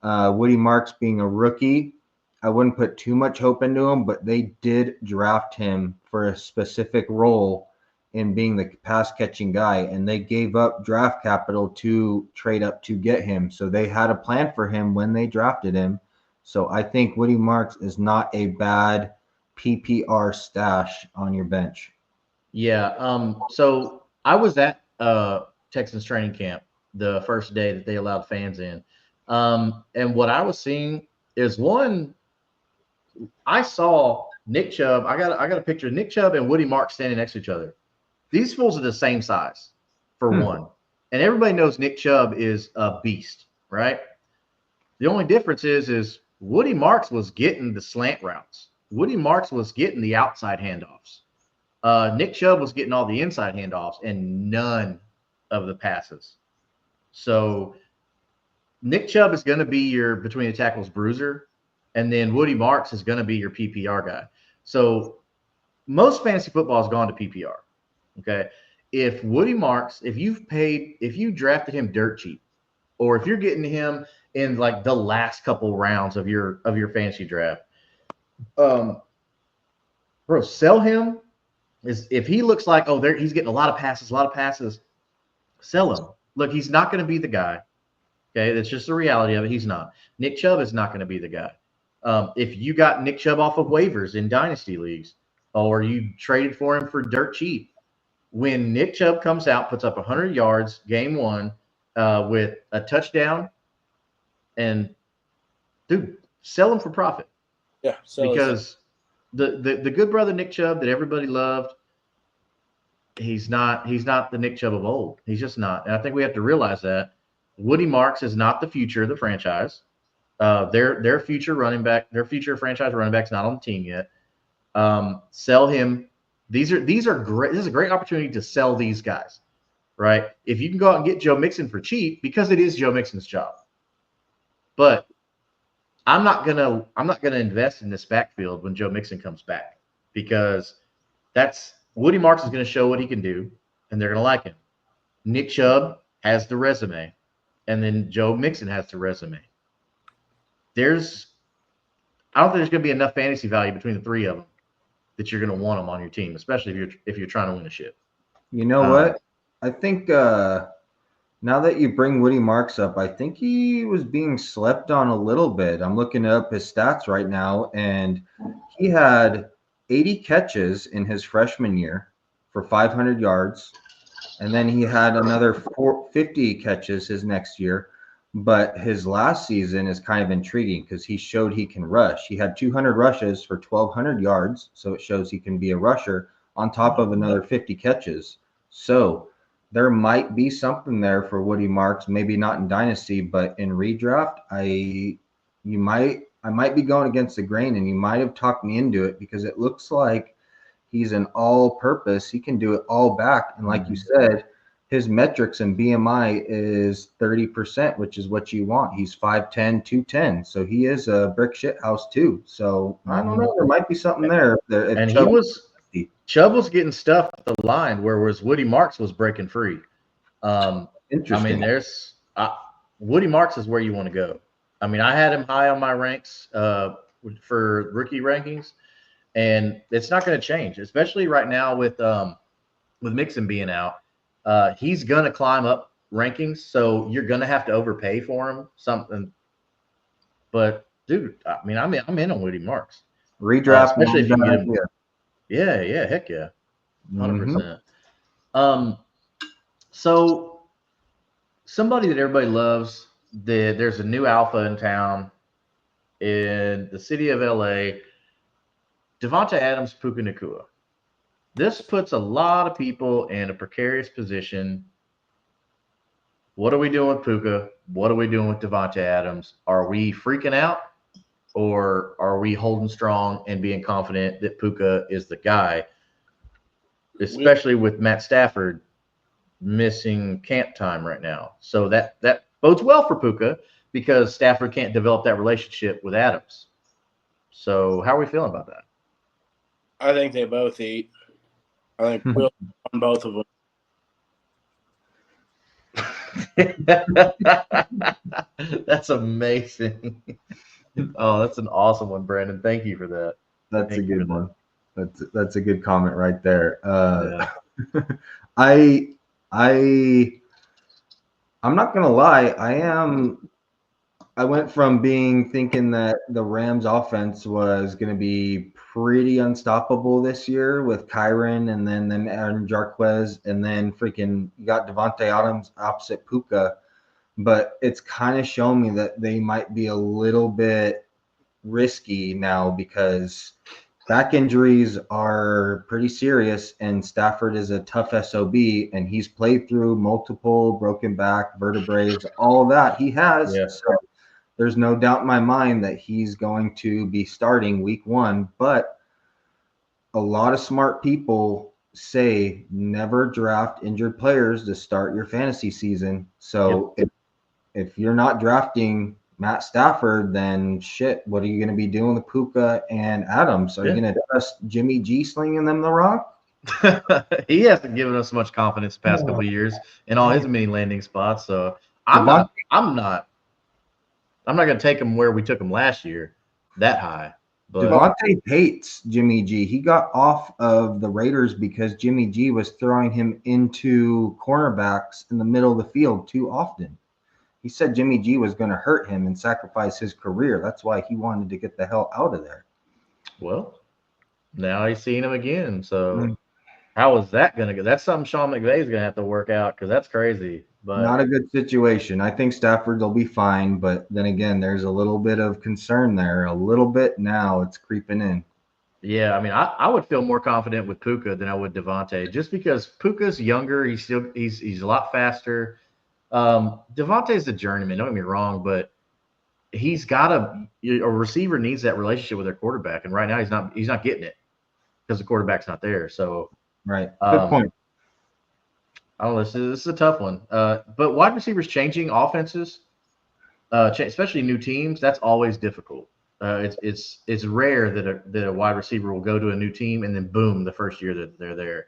Woody Marks being a rookie, I wouldn't put too much hope into him, but they did draft him for a specific role in being the pass catching guy, and they gave up draft capital to trade up to get him. So they had a plan for him when they drafted him. So I think Woody Marks is not a bad PPR stash on your bench. Yeah. So I was at Texans training camp the first day that they allowed fans in. And what I was seeing is, one, I saw Nick Chubb. I got a picture of Nick Chubb and Woody Marks standing next to each other. These fools are the same size, for one. And everybody knows Nick Chubb is a beast, right? The only difference is Woody Marks was getting the slant routes. Woody Marks was getting the outside handoffs. Nick Chubb was getting all the inside handoffs and none of the passes. So Nick Chubb is going to be your between the tackles bruiser, and then Woody Marks is going to be your PPR guy. So most fantasy football has gone to PPR. Okay. If Woody Marks, if you drafted him dirt cheap, or if you're getting him in like the last couple rounds of your fantasy draft, bro, sell him. Is if he looks like he's getting a lot of passes, sell him. Look, he's not going to be the guy. Okay, that's just the reality of it. He's not. Nick Chubb is not going to be the guy. If you got Nick Chubb off of waivers in dynasty leagues, or you traded for him for dirt cheap, when Nick Chubb comes out, puts up 100 yards game one with a touchdown, and dude, sell him for profit. Yeah, because the good brother Nick Chubb that everybody loved, he's not the Nick Chubb of old. He's just not. And I think we have to realize that Woody Marks is not the future of the franchise. Their future franchise running back's not on the team yet. Sell him. These are great. This is a great opportunity to sell these guys, right? If you can go out and get Joe Mixon for cheap, because it is Joe Mixon's job. But I'm not gonna invest in this backfield when Joe Mixon comes back, because that's Woody Marks is gonna show what he can do, and they're gonna like him. Nick Chubb has the resume, and then Joe Mixon has the resume. I don't think there's gonna be enough fantasy value between the three of them that you're gonna want them on your team, especially if you're trying to win a ship. You know what? I think now that you bring Woody Marks up, I think he was being slept on a little bit. I'm looking up his stats right now, and he had 80 catches in his freshman year for 500 yards. And then he had another 50 catches his next year. But his last season is kind of intriguing because he showed he can rush. He had 200 rushes for 1,200 yards, so it shows he can be a rusher on top of another 50 catches. So there might be something there for Woody Marks, maybe not in dynasty, but in redraft, I might be going against the grain, and you might have talked me into it because it looks like he's an all-purpose. He can do it all back, and like you said, his metrics and BMI is 30%, which is what you want. He's 5'10", 210, so he is a brick shit house too. So I don't know, there might be something there. And Chubb was getting stuff at the line, whereas Woody Marks was breaking free. Interesting. I mean, Woody Marks is where you want to go. I mean, I had him high on my ranks for rookie rankings, and it's not going to change, especially right now with Mixon being out. He's going to climb up rankings, so you're going to have to overpay for him something. But dude, I mean, I'm in on Woody Marks. Redraft, especially if you get him. Yeah, heck yeah, 100%. So somebody that everybody loves, there's a new alpha in town in the city of LA, Davante Adams, Puka Nacua. This puts a lot of people in a precarious position. What are we doing with Puka? What are we doing with Davante Adams? Are we freaking out, or are we holding strong and being confident that Puka is the guy, especially with Matt Stafford missing camp time right now? So that bodes well for Puka because Stafford can't develop that relationship with Adams. So how are we feeling about that? I think they both eat. I think we'll on both of them. That's amazing. Oh, that's an awesome one, Brandon. Thank you for that. That's a good one. That's a good comment right there. Yeah. I'm not gonna lie. I went from thinking that the Rams offense was going to be pretty unstoppable this year with Kyron and then Aaron Jarquez, and then freaking you got Davante Adams opposite Puka. But it's kind of shown me that they might be a little bit risky now because back injuries are pretty serious, and Stafford is a tough SOB, and he's played through multiple broken back, vertebrae, all of that. He has. Yeah. So there's no doubt in my mind that he's going to be starting week 1. But a lot of smart people say never draft injured players to start your fantasy season. So if you're not drafting Matt Stafford, then shit, what are you going to be doing with Puka and Adams? Are you going to trust Jimmy G slinging them the rock? He hasn't given us much confidence the past couple of years in all his mini landing spots. So I'm not going to take him where we took him last year, that high. But Devontae hates Jimmy G. He got off of the Raiders because Jimmy G was throwing him into cornerbacks in the middle of the field too often. He said Jimmy G was going to hurt him and sacrifice his career. That's why he wanted to get the hell out of there. Well, now he's seeing him again. So how is that going to go? That's something Sean McVay's going to have to work out because that's crazy. But not a good situation. I think Stafford will be fine, but then again, there's a little bit of concern there. A little bit now, it's creeping in. Yeah, I mean, I would feel more confident with Puka than I would Devontae, just because Puka's younger. He's a lot faster. Devontae's a journeyman. Don't get me wrong, but he's got a receiver needs that relationship with their quarterback, and right now he's not getting it because the quarterback's not there. So right, good point. I don't know. This is a tough one. But wide receivers changing offenses, especially new teams, that's always difficult. It's rare that a wide receiver will go to a new team and then boom, the first year that they're there.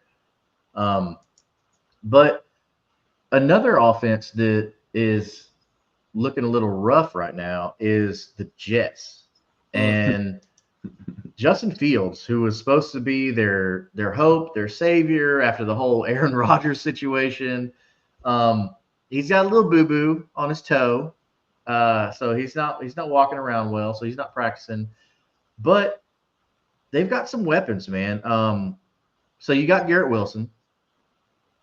But another offense that is looking a little rough right now is the Jets. And Justin Fields, who was supposed to be their hope, their savior after the whole Aaron Rodgers situation, he's got a little boo-boo on his toe, so he's not walking around well, so he's not practicing. But they've got some weapons, man. So you got Garrett Wilson,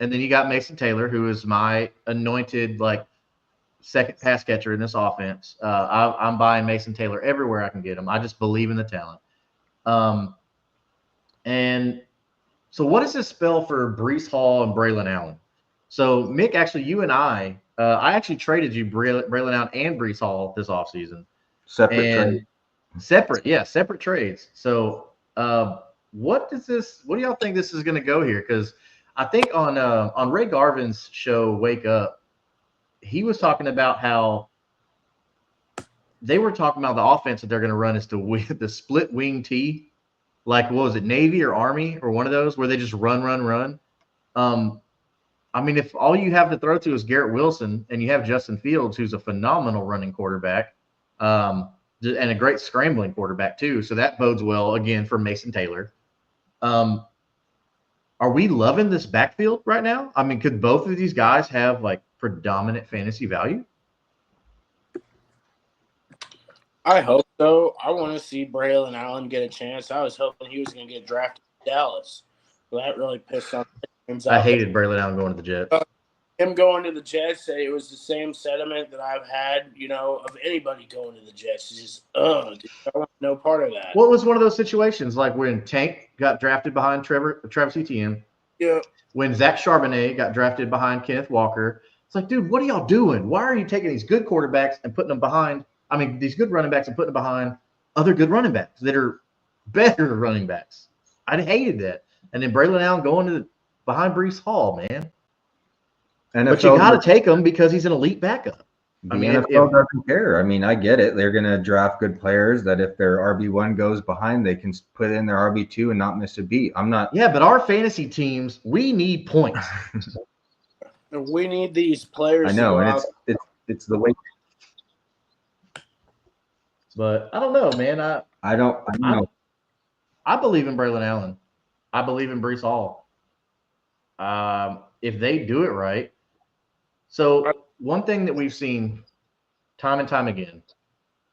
and then you got Mason Taylor, who is my anointed second pass catcher in this offense. I'm buying Mason Taylor everywhere I can get him. I just believe in the talent. And so what does this spell for Breece Hall and Braylon Allen? So Mick, actually, you and I actually traded you Braylon Allen and Breece Hall this offseason. Separate trades. So what do y'all think this is going to go here? Because I think on Ray Garvin's show, Wake Up, he was talking about how they were talking about the offense that they're going to run is the split wing T, like what was it, Navy or Army or one of those where they just run. I mean, if all you have to throw to is Garrett Wilson and you have Justin Fields, who's a phenomenal running quarterback, and a great scrambling quarterback too, so that bodes well again for Mason Taylor. Are we loving this backfield right now? I mean, could both of these guys have predominant fantasy value? I hope so. I want to see Braylon Allen get a chance. I was hoping he was going to get drafted in Dallas. Well, that really pissed off. I hated Braylon Allen going to the Jets. Him going to the Jets, it was the same sentiment that I've had, of anybody going to the Jets. It's just, dude, I want no part of that. Well, it was one of those situations like when Tank got drafted behind Travis Etienne. Yeah. When Zach Charbonnet got drafted behind Kenneth Walker. It's like, dude, what are y'all doing? Why are you taking these good quarterbacks and putting them behind? I mean, these good running backs and putting them behind other good running backs that are better running backs. I hated that. And then Braylon Allen going behind Breece Hall, man. But you got to take him because he's an elite backup. The NFL doesn't care. I mean, I get it. They're going to draft good players that if their RB1 goes behind, they can put in their RB2 and not miss a beat. I'm not. Yeah, but our fantasy teams, we need points. We need these players. I know, and it's the way. But I don't know, man. I don't know. I believe in Braylon Allen. I believe in Breece Hall. If they do it right. So one thing that we've seen time and time again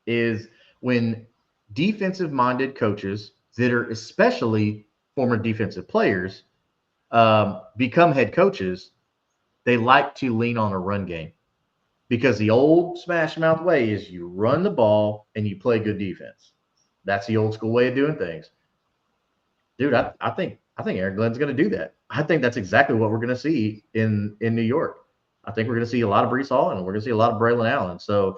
is when defensive-minded coaches that are especially former defensive players become head coaches, they like to lean on a run game because the old smash mouth way is you run the ball and you play good defense. That's the old school way of doing things. Dude, I think Aaron Glenn's going to do that. I think that's exactly what we're going to see in New York. I think we're going to see a lot of Breece Hall and we're going to see a lot of Braylon Allen. So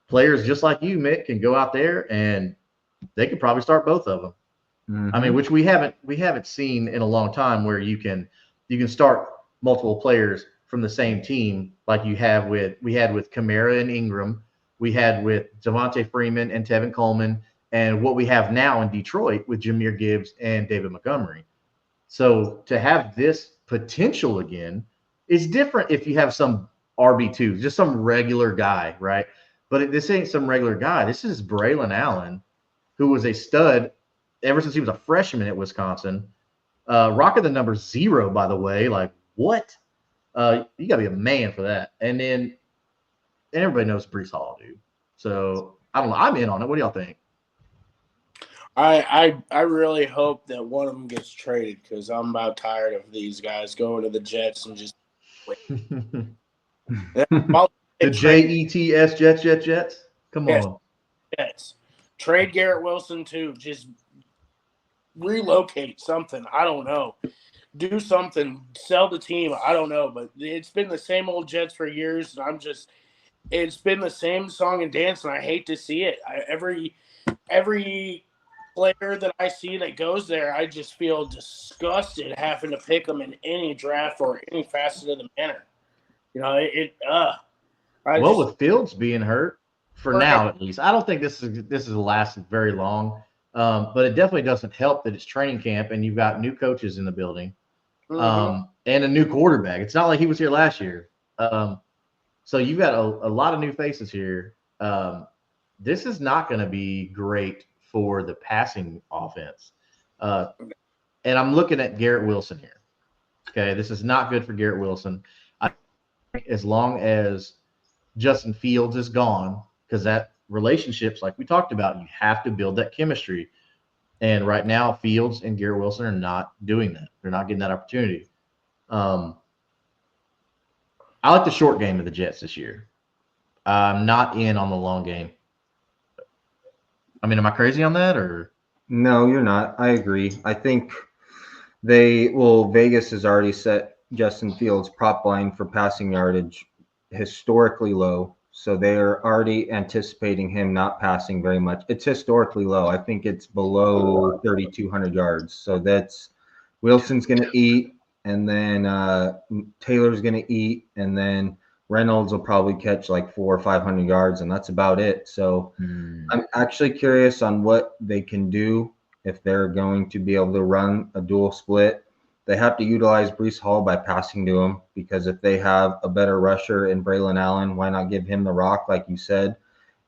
players just like you, Mick, can go out there and they could probably start both of them. Mm-hmm. I mean, which we haven't seen in a long time, where you can start multiple players from the same team like we had with Kamara and Ingram, we had with Devontae Freeman and Tevin Coleman, and what we have now in Detroit with Jahmyr Gibbs and David Montgomery. So to have this potential again is different if you have some RB2, just some regular guy, right? But this ain't some regular guy. This is Braylon Allen, who was a stud ever since he was a freshman at Wisconsin. Rocking the number 0, by the way. Like, what? You got to be a man for that. And everybody knows Breece Hall, dude. So, I don't know. I'm in on it. What do y'all think? I really hope that one of them gets traded, because I'm about tired of these guys going to the Jets and just the Jets, Jets. Come on. Jets. Trade Garrett Wilson too. Just relocate something. I don't know. Do something. Sell the team. I don't know. But it's been the same old Jets for years, and it's been the same song and dance, and I hate to see it. Every player that I see that goes there, I just feel disgusted having to pick them in any draft or any facet of the manner. You know, with Fields being hurt for now, at least, I don't think this is last very long. But it definitely doesn't help that it's training camp and you've got new coaches in the building, and a new quarterback. It's not like he was here last year. So you've got a lot of new faces here. This is not going to be great for the passing offense. And I'm looking at Garrett Wilson here. Okay, this is not good for Garrett Wilson. As long as Justin Fields is gone, because that relationships, like we talked about, you have to build that chemistry. And right now, Fields and Garrett Wilson are not doing that. They're not getting that opportunity. I like the short game of the Jets this year. I'm not in on the long game. I mean, am I crazy on that, or? No, you're not. I agree. I think Vegas has already set Justin Fields' prop line for passing yardage historically low. So they're already anticipating him not passing very much. It's historically low. I think it's below 3,200 yards. So that's Wilson's going to eat, and then Taylor's going to eat, and then Reynolds will probably catch like 400 or 500 yards, and that's about it. So I'm actually curious on what they can do if they're going to be able to run a dual split. They have to utilize Breece Hall by passing to him, because if they have a better rusher in Braylon Allen, why not give him the rock, like you said,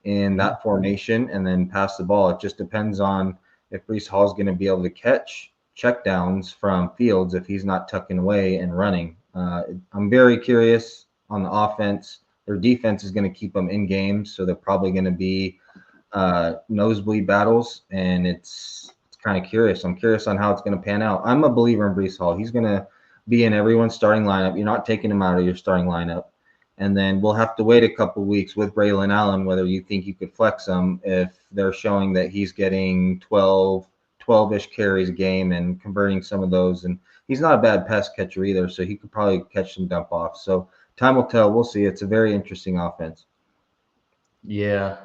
in that formation and then pass the ball? It just depends on if Breece Hall is going to be able to catch checkdowns from Fields if he's not tucking away and running. I'm very curious on the offense. Their defense is going to keep them in games, so they're probably going to be nosebleed battles, and it's kind of curious. I'm curious on how it's going to pan out. I'm a believer in Breece Hall. He's going to be in everyone's starting lineup. You're not taking him out of your starting lineup. And then we'll have to wait a couple weeks with Braylon Allen, whether you think you could flex him if they're showing that he's getting 12-ish carries a game and converting some of those. And he's not a bad pass catcher either, so he could probably catch some dump offs. So time will tell. We'll see. It's a very interesting offense. Yeah.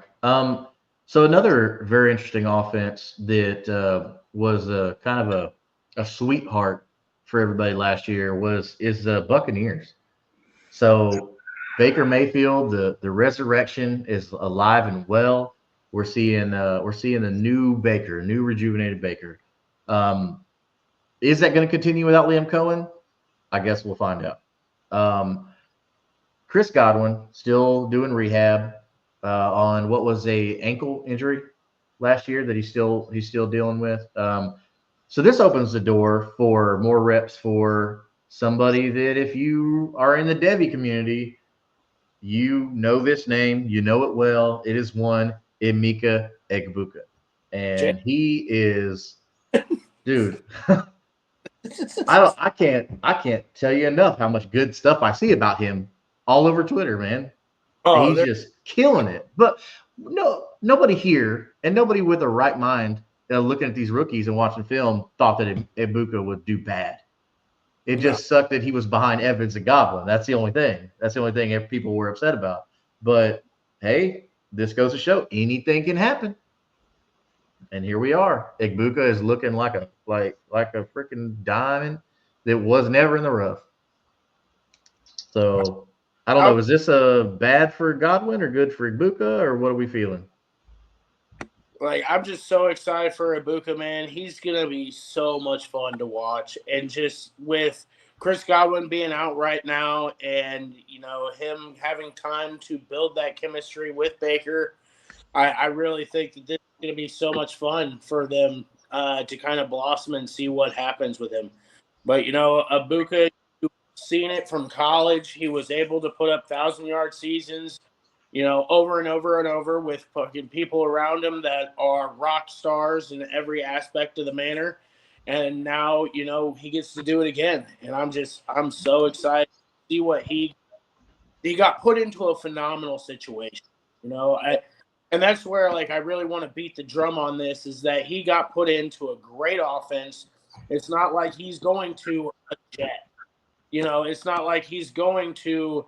So another very interesting offense that was kind of a sweetheart for everybody last year is the Buccaneers. So Baker Mayfield, the resurrection is alive and well. We're seeing a new Baker, a new rejuvenated Baker. Is that going to continue without Liam Cohen? I guess we'll find out. Chris Godwin still doing rehab on what was a ankle injury last year that he's still dealing with. So this opens the door for more reps for somebody that, if you are in the Devy community, you know this name, you know it well. It is one Emeka Egbuka, and he is, dude. I can't tell you enough how much good stuff I see about him all over Twitter, man. He's just killing it. But no, nobody here and nobody with a right mind looking at these rookies and watching film thought that Ibuka would do bad. It just sucked that he was behind Evans and Godwin. That's the only thing. That's the only thing people were upset about. But hey, this goes to show anything can happen. And here we are. Ibuka is looking like a freaking diamond that was never in the rough. So I don't know. Is this bad for Godwin or good for Ibuka, or what are we feeling? Like, I'm just so excited for Ibuka, man. He's gonna be so much fun to watch, and just with Chris Godwin being out right now, and him having time to build that chemistry with Baker, I really think that this is gonna be so much fun for them to kind of blossom and see what happens with him. But Ibuka, you've seen it from college. He was able to put up 1,000-yard seasons, over and over and over with fucking people around him that are rock stars in every aspect of the manner. And now, he gets to do it again. And I'm so excited to see what he got put into a phenomenal situation. And that's where, I really want to beat the drum on this, is that he got put into a great offense. It's not like he's going to a jet. It's not like he's going to,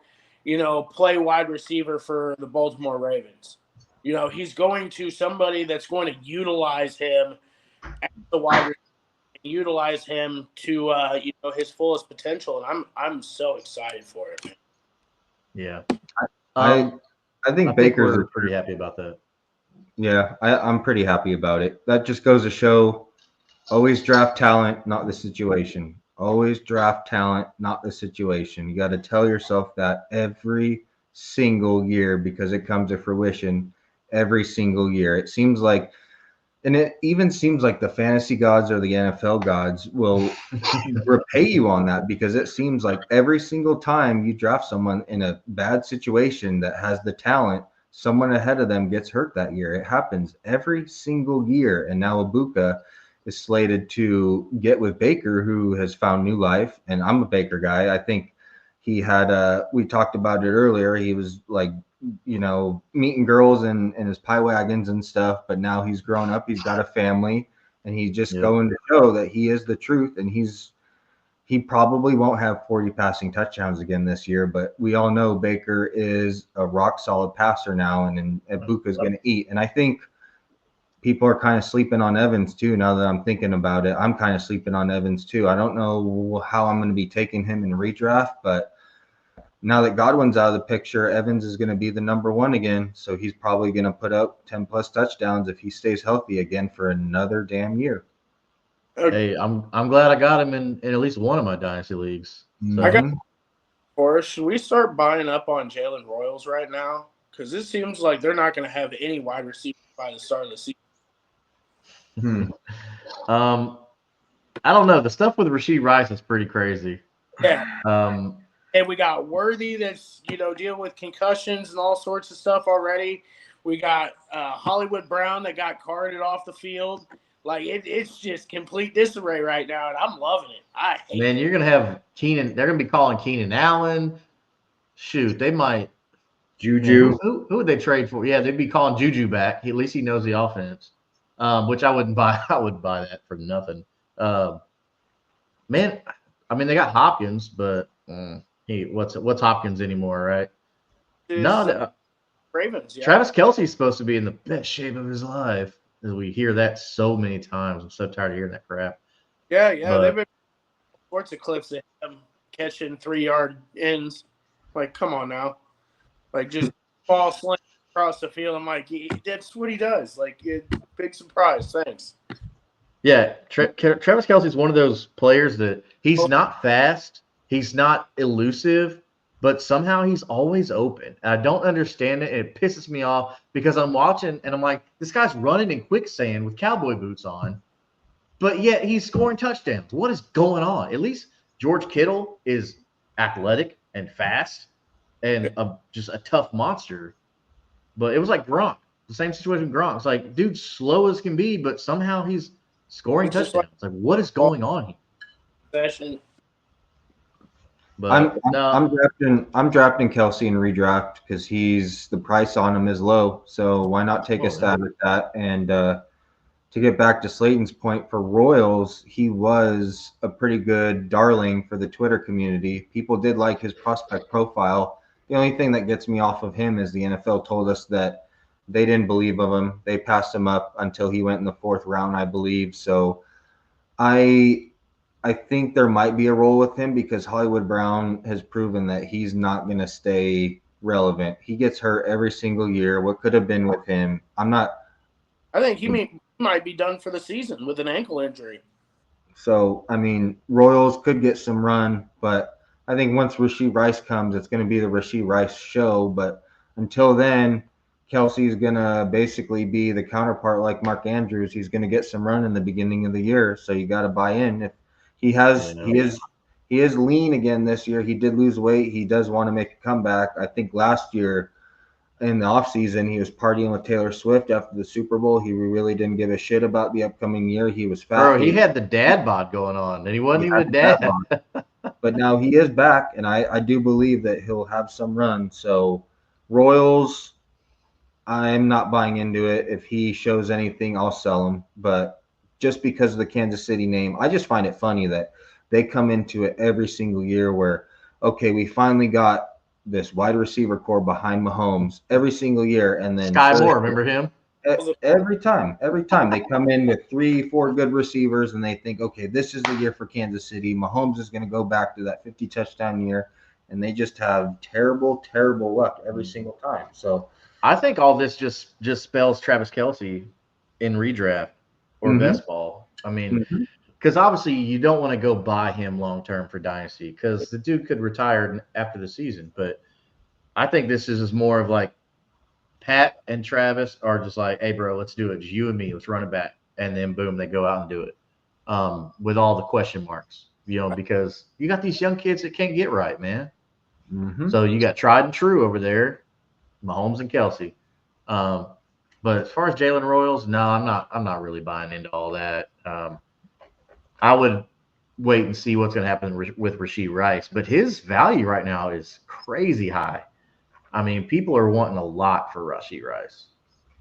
play wide receiver for the Baltimore Ravens. He's going to somebody that's going to utilize him as the wide receiver, and utilize him to, his fullest potential. And I'm so excited for it, man. Yeah. I think Baker's pretty happy about that. Yeah, I'm pretty happy about it. That just goes to show, always draft talent, not the situation. Always draft talent, not the situation. You got to tell yourself that every single year, because it comes to fruition every single year. It seems like, and it even seems like the fantasy gods or the NFL gods will repay you on that, because it seems like every single time you draft someone in a bad situation that has the talent, someone ahead of them gets hurt that year. It happens every single year. And now Ibuka is slated to get with Baker, who has found new life. And I'm a Baker guy. I think he had we talked about it earlier. He was meeting girls in his pie wagons and stuff, but now he's grown up. He's got a family, and he's just going to show that he is the truth. And he probably won't have 40 passing touchdowns again this year, but we all know Baker is a rock solid passer now, and Ibuka is going to eat. And I think people are kind of sleeping on Evans too. Now that I'm thinking about it, I'm kind of sleeping on Evans too. I don't know how I'm going to be taking him in redraft, but now that Godwin's out of the picture, Evans is going to be the number one again. So he's probably going to put up 10 plus touchdowns if he stays healthy again for another damn year. Hey, I'm glad I got him in at least one of my dynasty leagues. So. I got for us. Should we start buying up on Jalen Royals right now? Because it seems like they're not going to have any wide receivers by the start of the season. I don't know. The stuff with Rashee Rice is pretty crazy. Yeah. And we got Worthy that's dealing with concussions and all sorts of stuff already. We got Hollywood Brown that got carted off the field. It's just complete disarray right now, and I'm loving it. You're gonna have Keenan. They're gonna be calling Keenan Allen. Shoot, they might. Juju. Who would they trade for? Yeah, they'd be calling Juju back. At least he knows the offense, which I wouldn't buy. I wouldn't buy that for nothing. They got Hopkins, but what's Hopkins anymore, right? Ravens. Yeah. Travis Kelce's supposed to be in the best shape of his life. As we hear that so many times, I'm so tired of hearing that crap. Yeah, they've been sorts of clips of him catching 3-yard ends. Come on now. Just ball sling across the field. I'm like, that's what he does. Big surprise. Thanks. Yeah, Travis Kelce is one of those players that he's not fast, he's not elusive, but somehow he's always open. And I don't understand it. It pisses me off because I'm watching and I'm like, this guy's running in quicksand with cowboy boots on, but yet he's scoring touchdowns. What is going on? At least George Kittle is athletic and fast and just a tough monster. But it was like Gronk, the same situation with Gronk. It's like, dude, slow as can be, but somehow he's scoring touchdowns. What is going on here? Session. But no, I'm drafting Kelsey in redraft because the price on him is low. So why not take a stab at that? And to get back to Slayton's point for Royals, he was a pretty good darling for the Twitter community. People did like his prospect profile. The only thing that gets me off of him is the NFL told us that they didn't believe of him. They passed him up until he went in the 4th round, I believe. So I I think there might be a role with him because Hollywood Brown has proven that he's not going to stay relevant. He gets hurt every single year. What could have been with him? I think he might be done for the season with an ankle injury. So, I mean, Royals could get some run, but I think once Rashee Rice comes, it's going to be the Rashee Rice show. But until then, Kelsey's going to basically be the counterpart like Mark Andrews. He's going to get some run in the beginning of the year. So you got to buy in. If he is lean again this year. He did lose weight. He does want to make a comeback. I think last year in the offseason, he was partying with Taylor Swift after the Super Bowl. He really didn't give a shit about the upcoming year. He was fat. Bro, he had the dad bod going on, and he wasn't even a dad. But now he is back, and I do believe that he'll have some run. So Royals, I'm not buying into it. If he shows anything, I'll sell him. But just because of the Kansas City name, I just find it funny that they come into it every single year where, okay, we finally got this wide receiver core behind Mahomes every single year. And then Sky Moore, remember him? Every time they come in with 3-4 good receivers and they think, okay, this is the year for Kansas City. Mahomes is going to go back to that 50 touchdown year. And they just have terrible, terrible luck every single time. So I think all this just spells Travis Kelce in redraft or best ball. I mean, because obviously you don't want to go buy him long term for dynasty because the dude could retire after the season. But I think this is more of like Pat and Travis are just like, hey, bro, let's do it. Just you and me, let's run it back. And then boom, they go out and do it with all the question marks, because you got these young kids that can't get right, man. So you got tried and true over there, Mahomes and Kelce. But as far as Jalen Royals, no, I'm not really buying into all that. I would wait and see what's going to happen with Rashee Rice, but his value right now is crazy high. I mean, people are wanting a lot for Rashee Rice.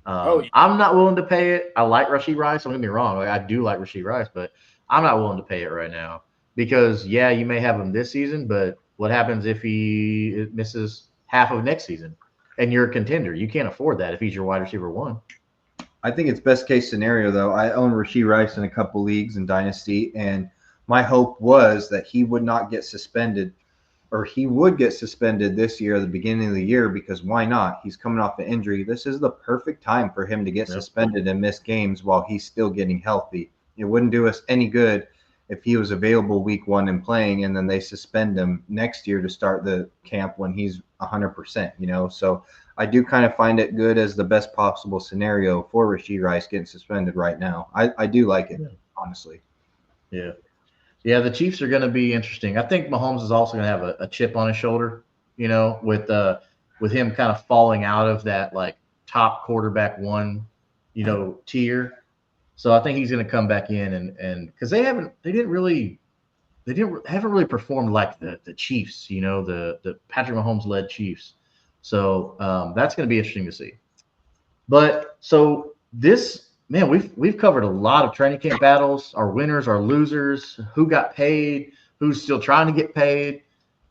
I'm not willing to pay it. I like Rashee Rice. Don't get me wrong. I do like Rashee Rice, but I'm not willing to pay it right now because, yeah, you may have him this season, but what happens if he misses half of next season and you're a contender? You can't afford that if he's your wide receiver one. I think it's best case scenario, though. I own Rashee Rice in a couple leagues in Dynasty, and my hope was that he would not get suspended, or he would get suspended this year at the beginning of the year, because why not? He's coming off an injury. This is the perfect time for him to get suspended and miss games while he's still getting healthy. It wouldn't do us any good if he was available week 1 and playing, and then they suspend him next year to start the camp when he's 100%, So I do kind of find it good as the best possible scenario for Rashee Rice getting suspended right now. I do like it, honestly. Yeah. Yeah, the Chiefs are going to be interesting. I think Mahomes is also going to have a chip on his shoulder, with him kind of falling out of that like top quarterback one, tier. So I think he's going to come back in and because they haven't really performed like the Chiefs, the Patrick Mahomes led Chiefs. So that's going to be interesting to see. But so this, man, we've covered a lot of training camp battles, our winners, our losers, who got paid, who's still trying to get paid.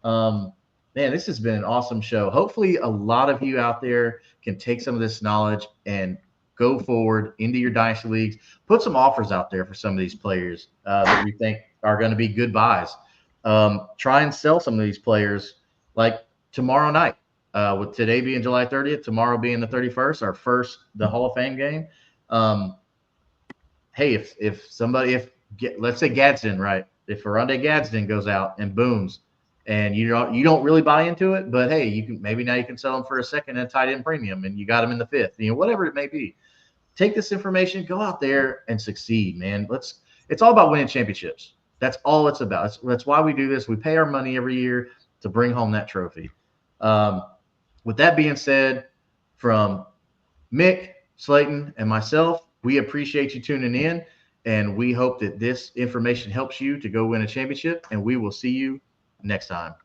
Man, this has been an awesome show. Hopefully a lot of you out there can take some of this knowledge and go forward into your dynasty leagues. Put some offers out there for some of these players that we think are going to be good buys. Try and sell some of these players like tomorrow night. With today being July 30th, tomorrow being the 31st, the Hall of Fame game. Hey, let's say Gadsden, right? If Oronde Gadsden goes out and booms, and you don't really buy into it, but hey, maybe now you can sell him for a second and a tight end premium, and you got him in the 5th, whatever it may be. Take this information, go out there and succeed, man. It's all about winning championships. That's all it's about. That's why we do this. We pay our money every year to bring home that trophy. With that being said, from Mick, Slayton, and myself, we appreciate you tuning in, and we hope that this information helps you to go win a championship, and we will see you next time.